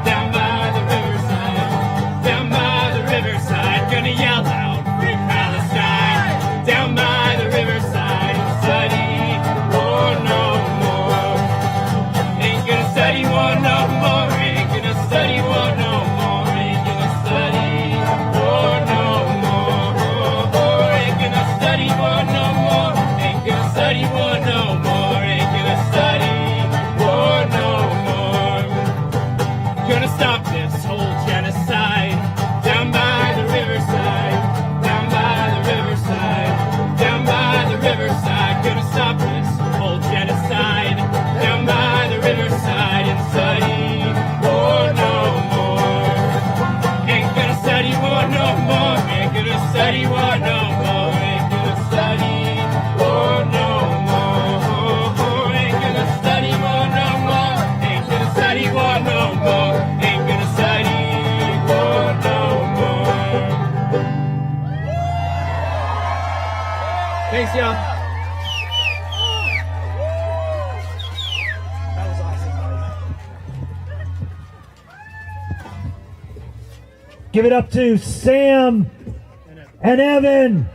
down by the riverside, down by the riverside, gonna yell out, free Palestine. Down by the riverside, study war no more. Ain't gonna study war no more, ain't gonna study war no more, ain't gonna study war no more, ain't gonna study war no more, ain't gonna study war no more, ain't gonna study war no more. Gonna stop this whole genocide. Down by the riverside, down by the riverside, down by the riverside. Gonna stop this whole genocide. Down by the riverside and study war no more. Ain't gonna study war no more. Ain't gonna study war no more. Ain't gonna study war no more. Ain't gonna study war no more. Ain't gonna study war no more. Ain't gonna study war no more. Thanks, y'all. Give it up to Sam and Evan.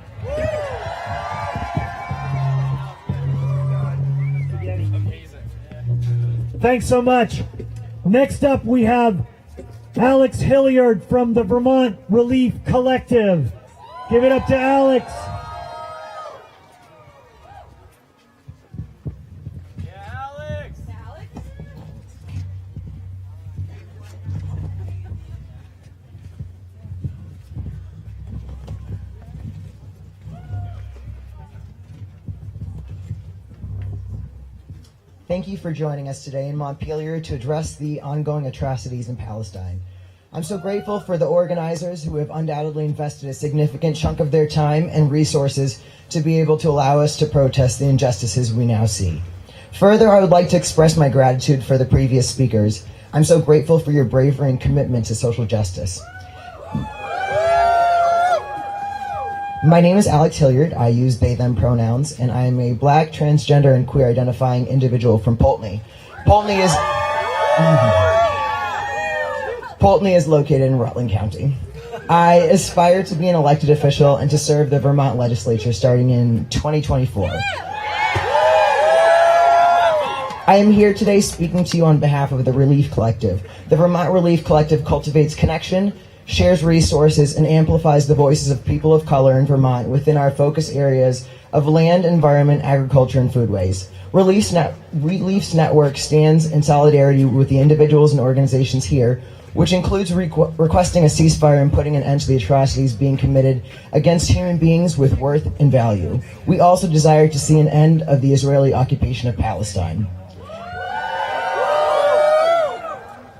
Thanks so much. Next up, we have Alex Hilliard from the Vermont Relief Collective. Give it up to Alex. Thank you for joining us today in Montpelier to address the ongoing atrocities in Palestine. I'm so grateful for the organizers who have undoubtedly invested a significant chunk of their time and resources to be able to allow us to protest the injustices we now see. Further, I would like to express my gratitude for the previous speakers. I'm so grateful for your bravery and commitment to social justice. My name is Alex Hilliard. I use they, them pronouns, and I am a Black, transgender, and queer identifying individual from Poultney. Poultney is located in Rutland County. I aspire to be an elected official and to serve the Vermont legislature starting in 2024. I am here today speaking to you on behalf of the Relief Collective. The Vermont Relief Collective cultivates connection, shares resources, and amplifies the voices of people of color in Vermont within our focus areas of land, environment, agriculture, and foodways. Relief's network stands in solidarity with the individuals and organizations here, which includes requesting a ceasefire and putting an end to the atrocities being committed against human beings with worth and value. We also desire to see an end of the Israeli occupation of Palestine.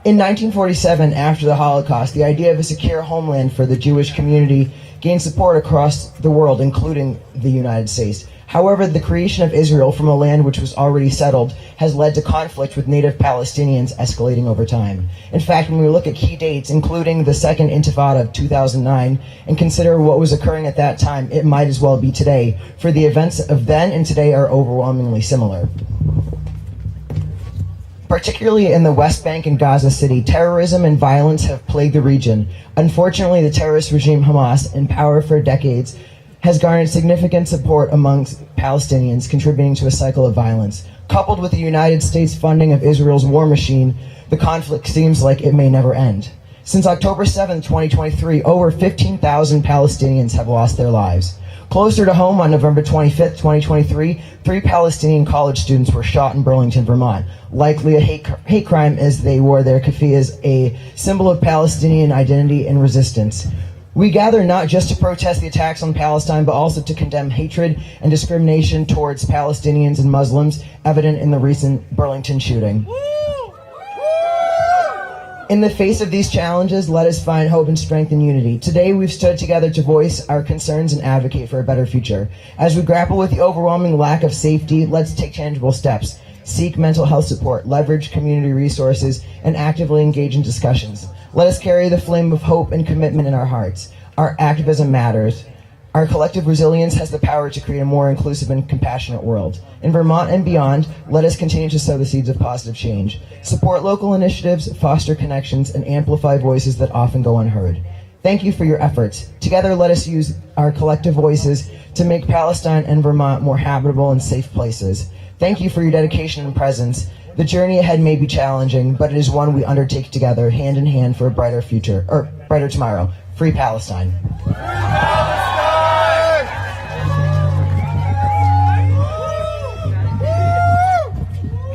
In 1947, after the Holocaust, the idea of a secure homeland for the Jewish community gained support across the world, including the United States. However, the creation of Israel from a land which was already settled has led to conflict with native Palestinians escalating over time. In fact, when we look at key dates, including the Second Intifada of 2009, and consider what was occurring at that time, it might as well be today, for the events of then and today are overwhelmingly similar. Particularly in the West Bank and Gaza City, terrorism and violence have plagued the region. Unfortunately, the terrorist regime Hamas, in power for decades, has garnered significant support amongst Palestinians, contributing to a cycle of violence. Coupled with the United States funding of Israel's war machine, the conflict seems like it may never end. Since October 7, 2023, over 15,000 Palestinians have lost their lives. Closer to home, on November 25th, 2023, 3 Palestinian college students were shot in Burlington, Vermont. Likely a hate crime, as they wore their keffiyehs, a symbol of Palestinian identity and resistance. We gather not just to protest the attacks on Palestine, but also to condemn hatred and discrimination towards Palestinians and Muslims, evident in the recent Burlington shooting. In the face of these challenges, let us find hope and strength and unity. Today, we've stood together to voice our concerns and advocate for a better future. As we grapple with the overwhelming lack of safety, let's take tangible steps. Seek mental health support, leverage community resources, and actively engage in discussions. Let us carry the flame of hope and commitment in our hearts. Our activism matters. Our collective resilience has the power to create a more inclusive and compassionate world. In Vermont and beyond, let us continue to sow the seeds of positive change. Support local initiatives, foster connections, and amplify voices that often go unheard. Thank you for your efforts. Together, let us use our collective voices to make Palestine and Vermont more habitable and safe places. Thank you for your dedication and presence. The journey ahead may be challenging, but it is one we undertake together, hand in hand, for a brighter future, or brighter tomorrow. Free Palestine.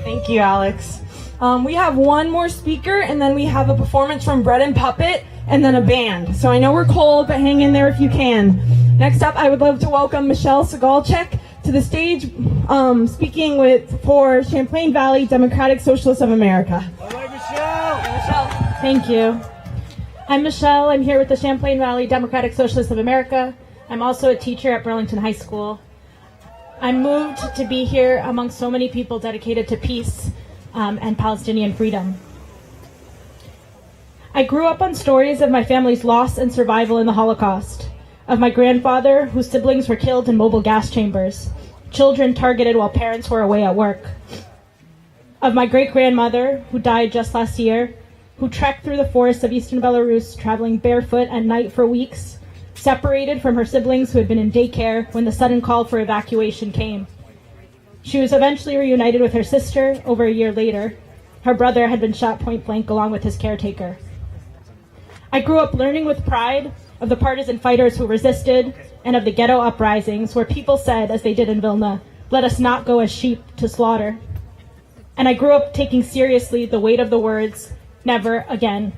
Thank you, Alex. We have one more speaker, and then we have a performance from Bread and Puppet, and then a band. So I know we're cold, but hang in there if you can. Next up, I would love to welcome Michelle Segalchek to the stage, speaking for Champlain Valley Democratic Socialists of America. All right, Michelle. Thank you. I'm Michelle. I'm here with the Champlain Valley Democratic Socialists of America. I'm also a teacher at Burlington High School. I'm moved to be here among so many people dedicated to peace and Palestinian freedom. I grew up on stories of my family's loss and survival in the Holocaust, of my grandfather whose siblings were killed in mobile gas chambers, children targeted while parents were away at work, of my great-grandmother who died just last year, who trekked through the forests of eastern Belarus, traveling barefoot at night for weeks, separated from her siblings who had been in daycare when the sudden call for evacuation came. She was eventually reunited with her sister over a year later. Her brother had been shot point blank along with his caretaker. I grew up learning with pride of the partisan fighters who resisted and of the ghetto uprisings where people said, as they did in Vilna, "Let us not go as sheep to slaughter." And I grew up taking seriously the weight of the words, "Never again."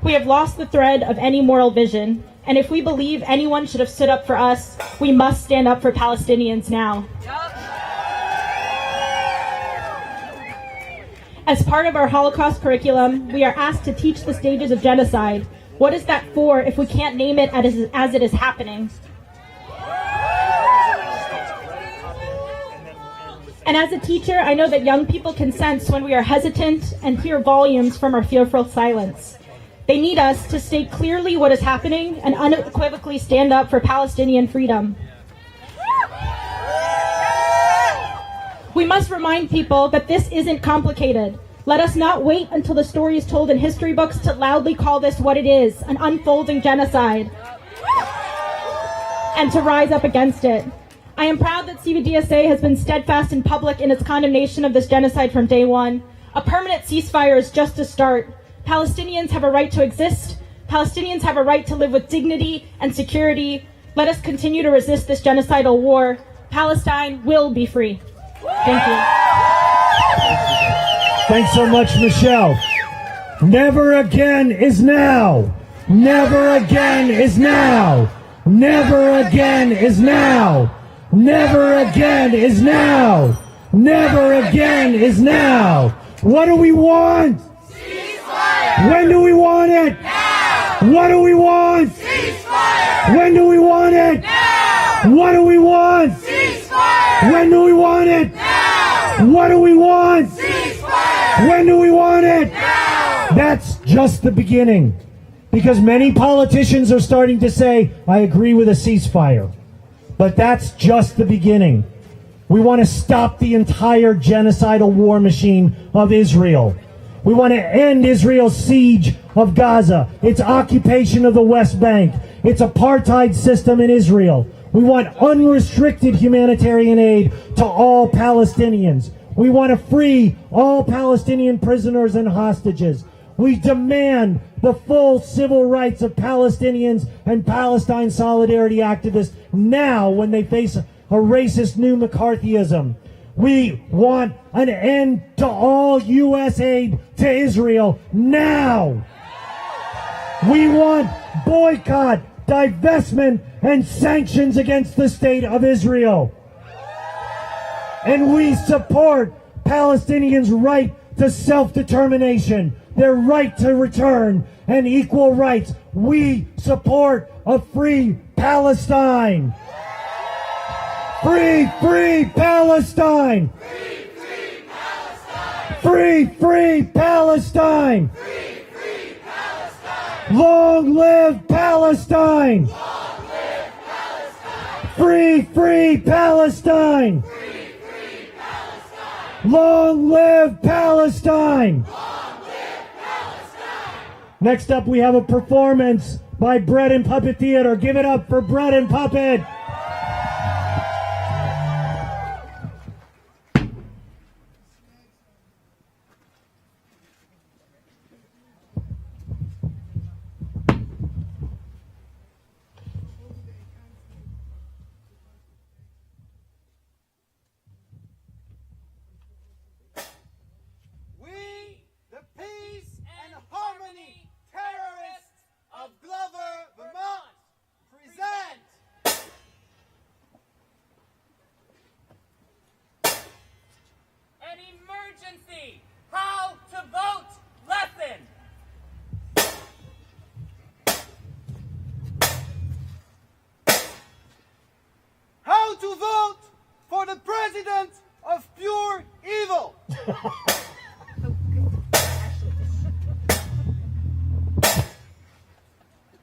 We have lost the thread of any moral vision, and if we believe anyone should have stood up for us, we must stand up for Palestinians now. As part of our Holocaust curriculum, we are asked to teach the stages of genocide. What is that for if we can't name it as it is happening? And as a teacher, I know that young people can sense when we are hesitant and hear volumes from our fearful silence. They need us to state clearly what is happening and unequivocally stand up for Palestinian freedom. We must remind people that this isn't complicated. Let us not wait until the story is told in history books to loudly call this what it is, an unfolding genocide, and to rise up against it. I am proud that CVDSA has been steadfast in public in its condemnation of this genocide from day one. A permanent ceasefire is just a start. Palestinians have a right to exist. Palestinians have a right to live with dignity and security. Let us continue to resist this genocidal war. Palestine will be free. Thank you. Thanks so much, Michelle. Never again is now. Never again is now. Never again is now. Never again is now. Never again is now. What do we want? Ceasefire. When do we want it? Now. What do we want? Ceasefire. When do we want it? Now. What do we want? Ceasefire. When do we want it? Now. What do we want? Ceasefire. When do we want it? Now. That's just the beginning. Because many politicians are starting to say, I agree with a ceasefire. But that's just the beginning. We want to stop the entire genocidal war machine of Israel. We want to end Israel's siege of Gaza, its occupation of the West Bank, its apartheid system in Israel. We want unrestricted humanitarian aid to all Palestinians. We want to free all Palestinian prisoners and hostages. We demand the full civil rights of Palestinians and Palestine solidarity activists now when they face a racist new McCarthyism. We want an end to all U.S. aid to Israel now. We want boycott, divestment, and sanctions against the state of Israel. And we support Palestinians' right to self-determination, their right to return, and equal rights. We support a free Palestine. Free, free Palestine. Free, free Palestine. Free, free Palestine. Free, free Palestine. Long live Palestine! Free, free Palestine! Long live Palestine! Next up, we have a performance by Bread and Puppet Theater. Give it up for Bread and Puppet! How to vote lesson. How to vote for the president of pure evil.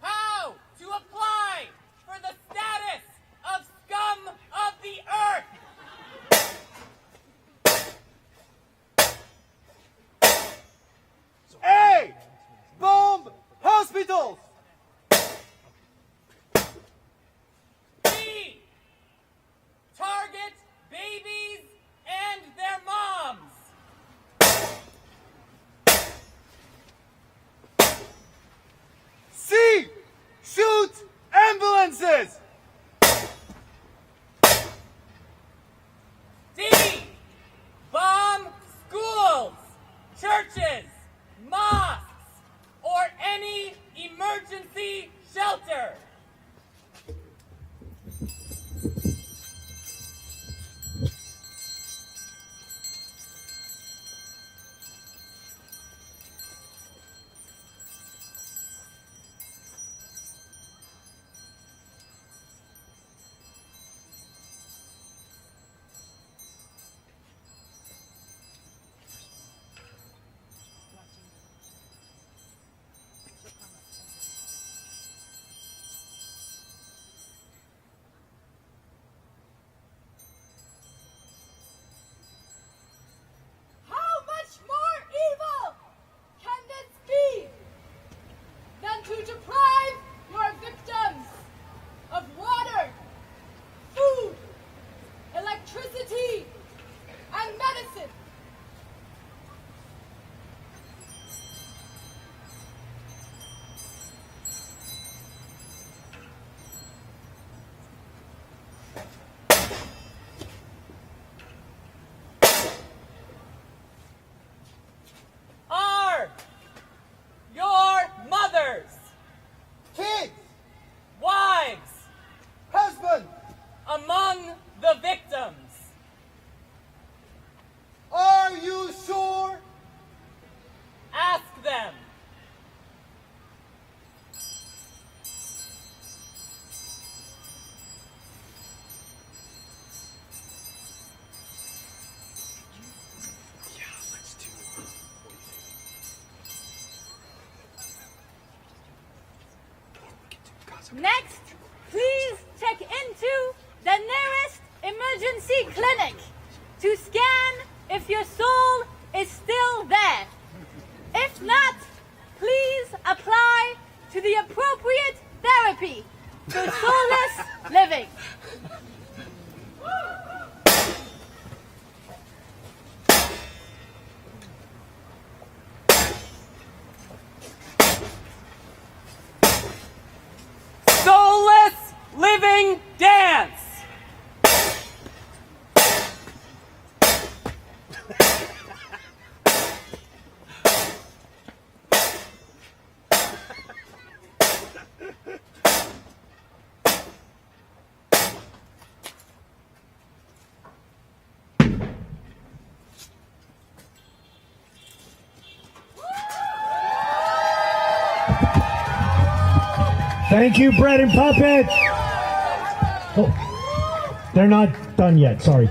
How to apply for the status of scum of the earth. A. Bomb hospitals. B. Target babies and their moms. C. Shoot ambulances. D. Bomb schools, churches, mosques, or any emergency shelter. To deprive your victims of water, food, electricity, and medicine. Are your mothers, kids, wives, husbands among the victims? Are you sure? Ask them. Next, please check into the nearest emergency clinic to scan if your soul is still there. If not, please apply to the appropriate therapy for soulless living. Soulless living dance. Thank you, Bread and Puppet. Oh, they're not done yet, sorry.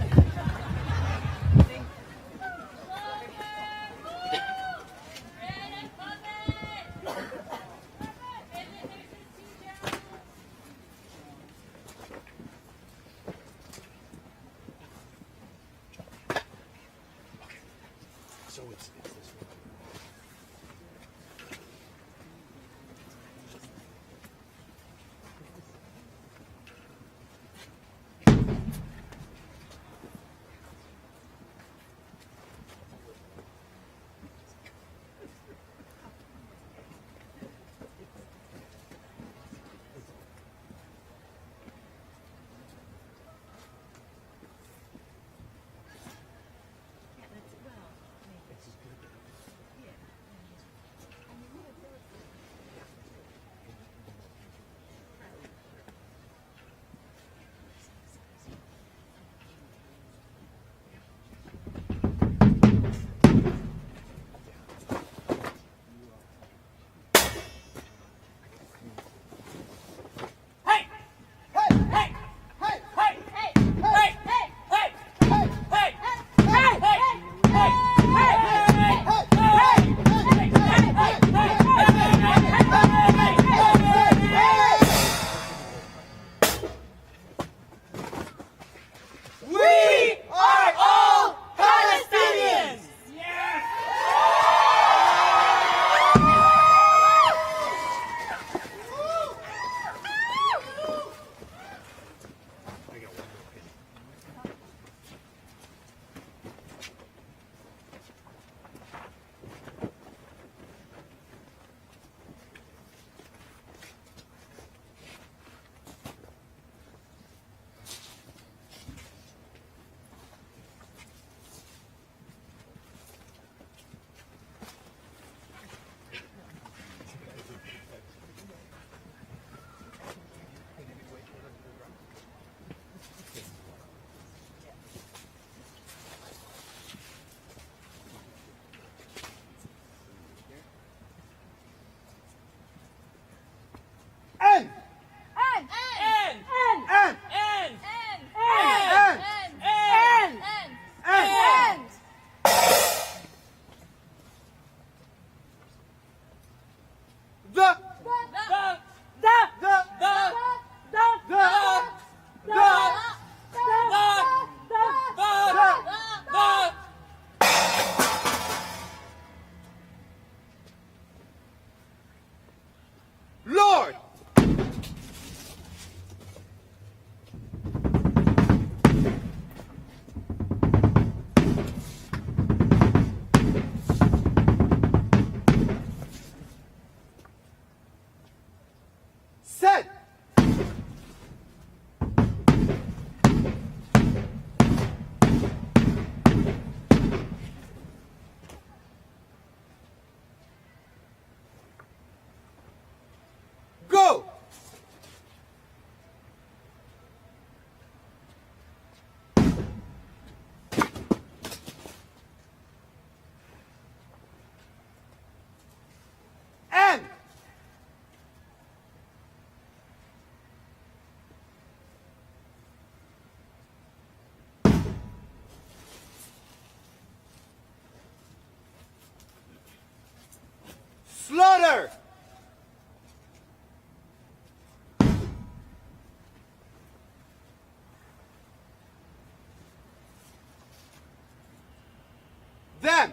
slaughter. Them.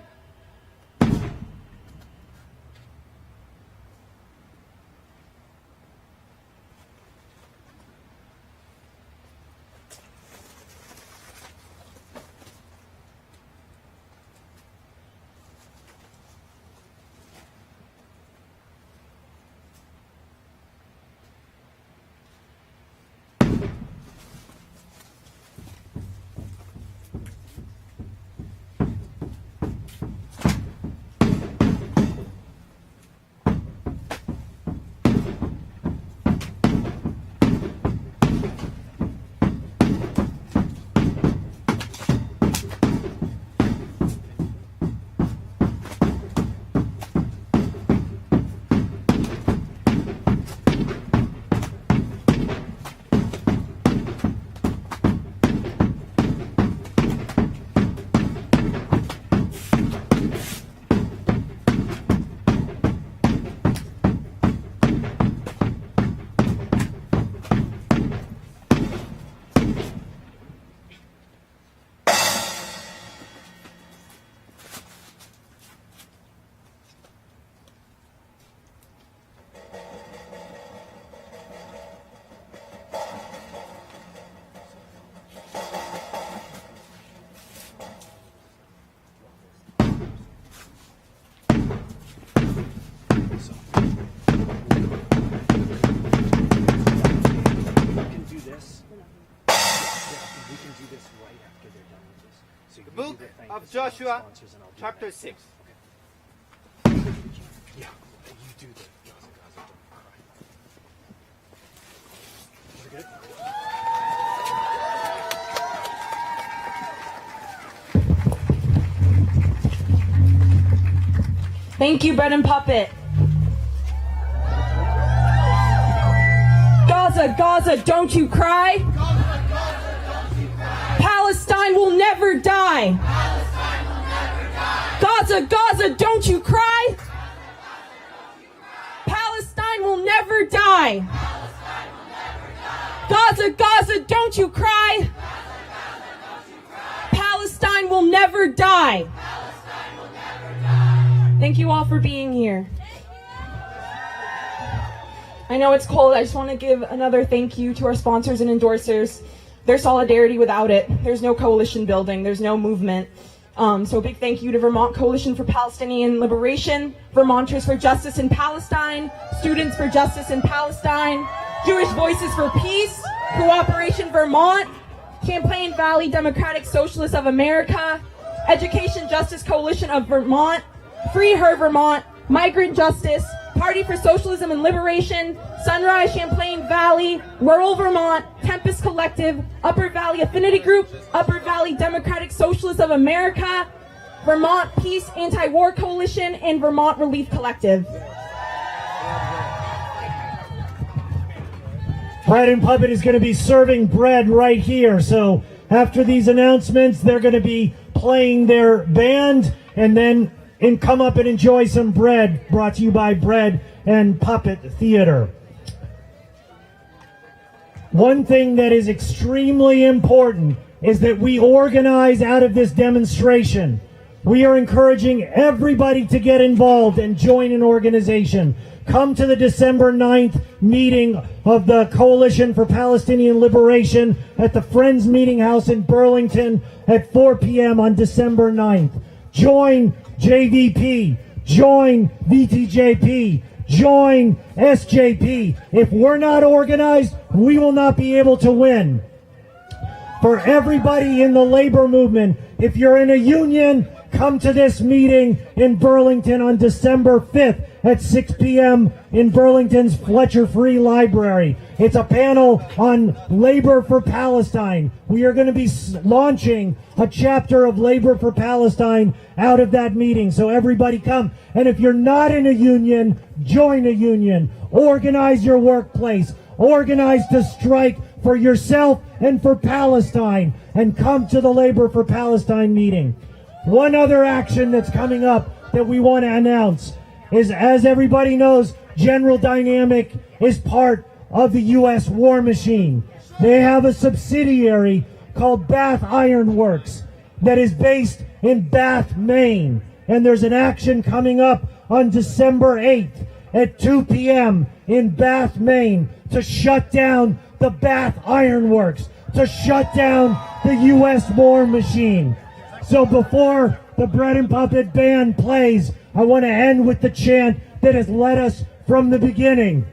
Book of Joshua, chapter 6. Yeah, you do the Gaza, good? Thank you, Bread and Puppet. Gaza, Gaza, don't you cry. Palestine will never die. Gaza, Gaza, don't you cry. Palestine will never die. Gaza, Gaza, don't you cry. Palestine will never die. Thank you all for being here. I know it's cold. I just want to give another thank you to our sponsors and endorsers. Their solidarity, without it, there's no coalition building, there's no movement. So a big thank you to Vermont Coalition for Palestinian Liberation, Vermonters for Justice in Palestine, Students for Justice in Palestine, Jewish Voices for Peace, Cooperation Vermont, Champlain Valley Democratic Socialists of America, Education Justice Coalition of Vermont, Free Her Vermont, Migrant Justice, Party for Socialism and Liberation, Sunrise Champlain Valley, Rural Vermont, Tempest Collective, Upper Valley Affinity Group, Upper Valley Democratic Socialists of America, Vermont Peace Anti-War Coalition, and Vermont Relief Collective. Bread and Puppet is going to be serving bread right here. So after these announcements, they're going to be playing their band and then come up and enjoy some bread, brought to you by Bread and Puppet Theater. One thing that is extremely important is that we organize out of this demonstration. We are encouraging everybody to get involved and join an organization. Come to the December 9th meeting of the Coalition for Palestinian Liberation at the Friends Meeting House in Burlington at 4 p.m. on December 9th. Join JVP, join VTJP, join SJP. If we're not organized, we will not be able to win. For everybody in the labor movement, if you're in a union, come to this meeting in Burlington on December 5th at 6 p.m. in Burlington's Fletcher Free Library. It's a panel on Labor for Palestine. We are going to be launching a chapter of Labor for Palestine out of that meeting. So everybody come. And if you're not in a union, join a union. Organize your workplace. Organize to strike for yourself and for Palestine. And come to the Labor for Palestine meeting. One other action that's coming up that we want to announce. is, as everybody knows, General Dynamic is part of the U.S. war machine. They have a subsidiary called Bath Iron Works that is based in Bath, Maine. And there's an action coming up on December 8th at 2 p.m. in Bath, Maine to shut down the Bath Iron Works, to shut down the U.S. war machine. So before the Bread and Puppet Band plays, I want to end with the chant that has led us from the beginning.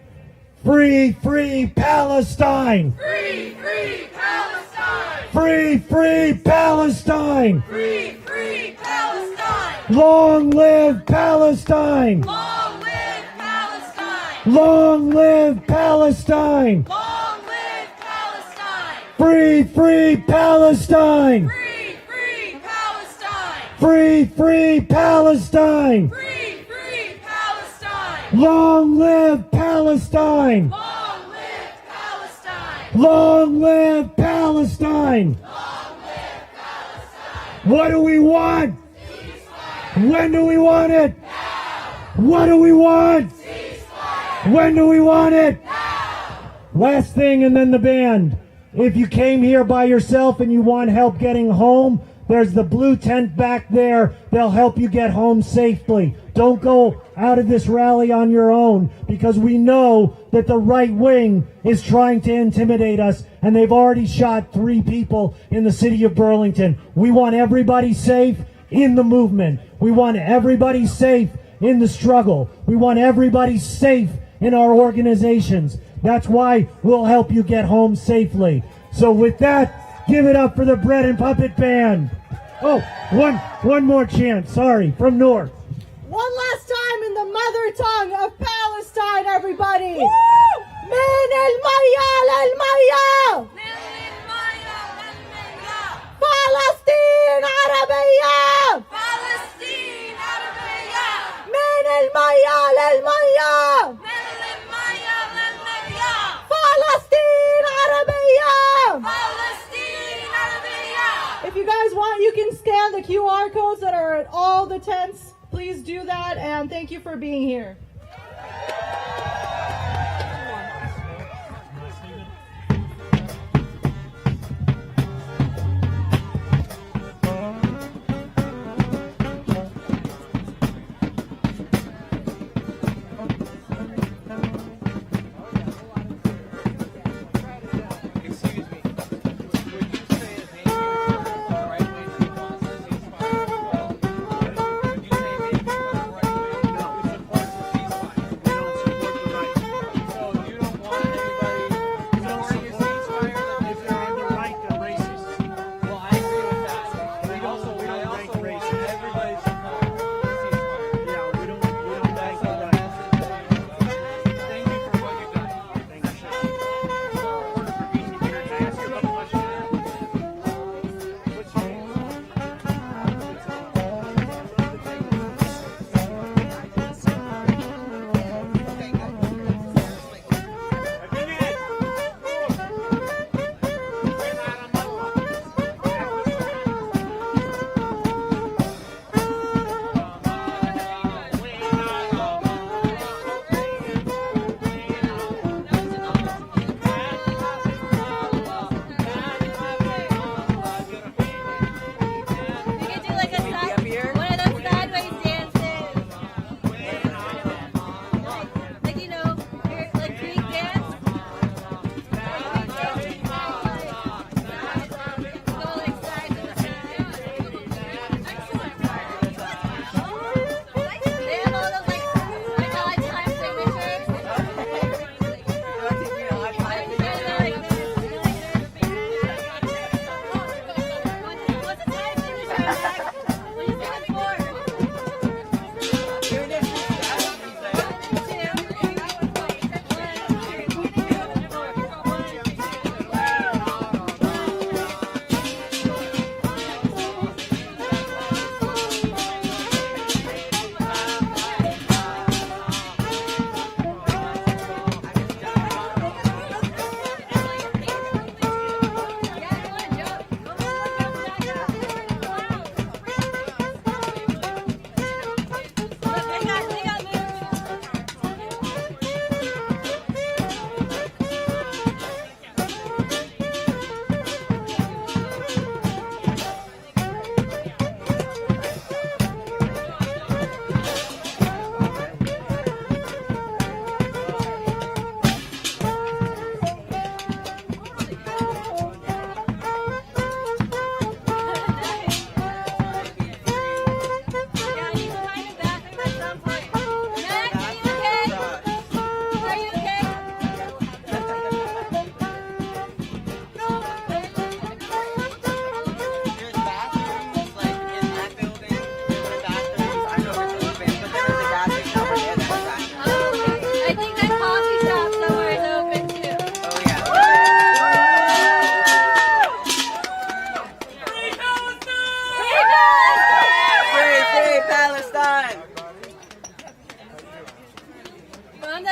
Free, free Palestine! Free, free Palestine! Free, free Palestine! Free, free Palestine! Long live Palestine! Long live Palestine! Long live Palestine! Long live Palestine! Free, free Palestine! Free, free Palestine! Free, free Palestine! Free, free Palestine! Long live Palestine! Long live Palestine! Long live Palestine! What do we want? When do we want it? What do we want? When do we want it? Last thing, and then the band. If you came here by yourself and you want help getting home, there's the blue tent back there. They'll help you get home safely. Don't go out of this rally on your own, because we know that the right wing is trying to intimidate us, and they've already shot 3 people in the city of Burlington. We want everybody safe in the movement. We want everybody safe in the struggle. We want everybody safe in our organizations. That's why we'll help you get home safely. So with that, give it up for the Bread and Puppet Band. Oh, one more chant, sorry, from North. One last time in the mother tongue of Palestine, everybody. من المية للمية. فلسطين عربية. فلسطين عربية. من المية للمية. فلسطين عربية. فلسطين عربية. If you guys want, you can scan the QR codes that are at all the tents. Please do that, and thank you for being here.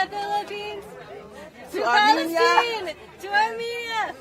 the Philippines, to Armenia, Palestine, to Armenia.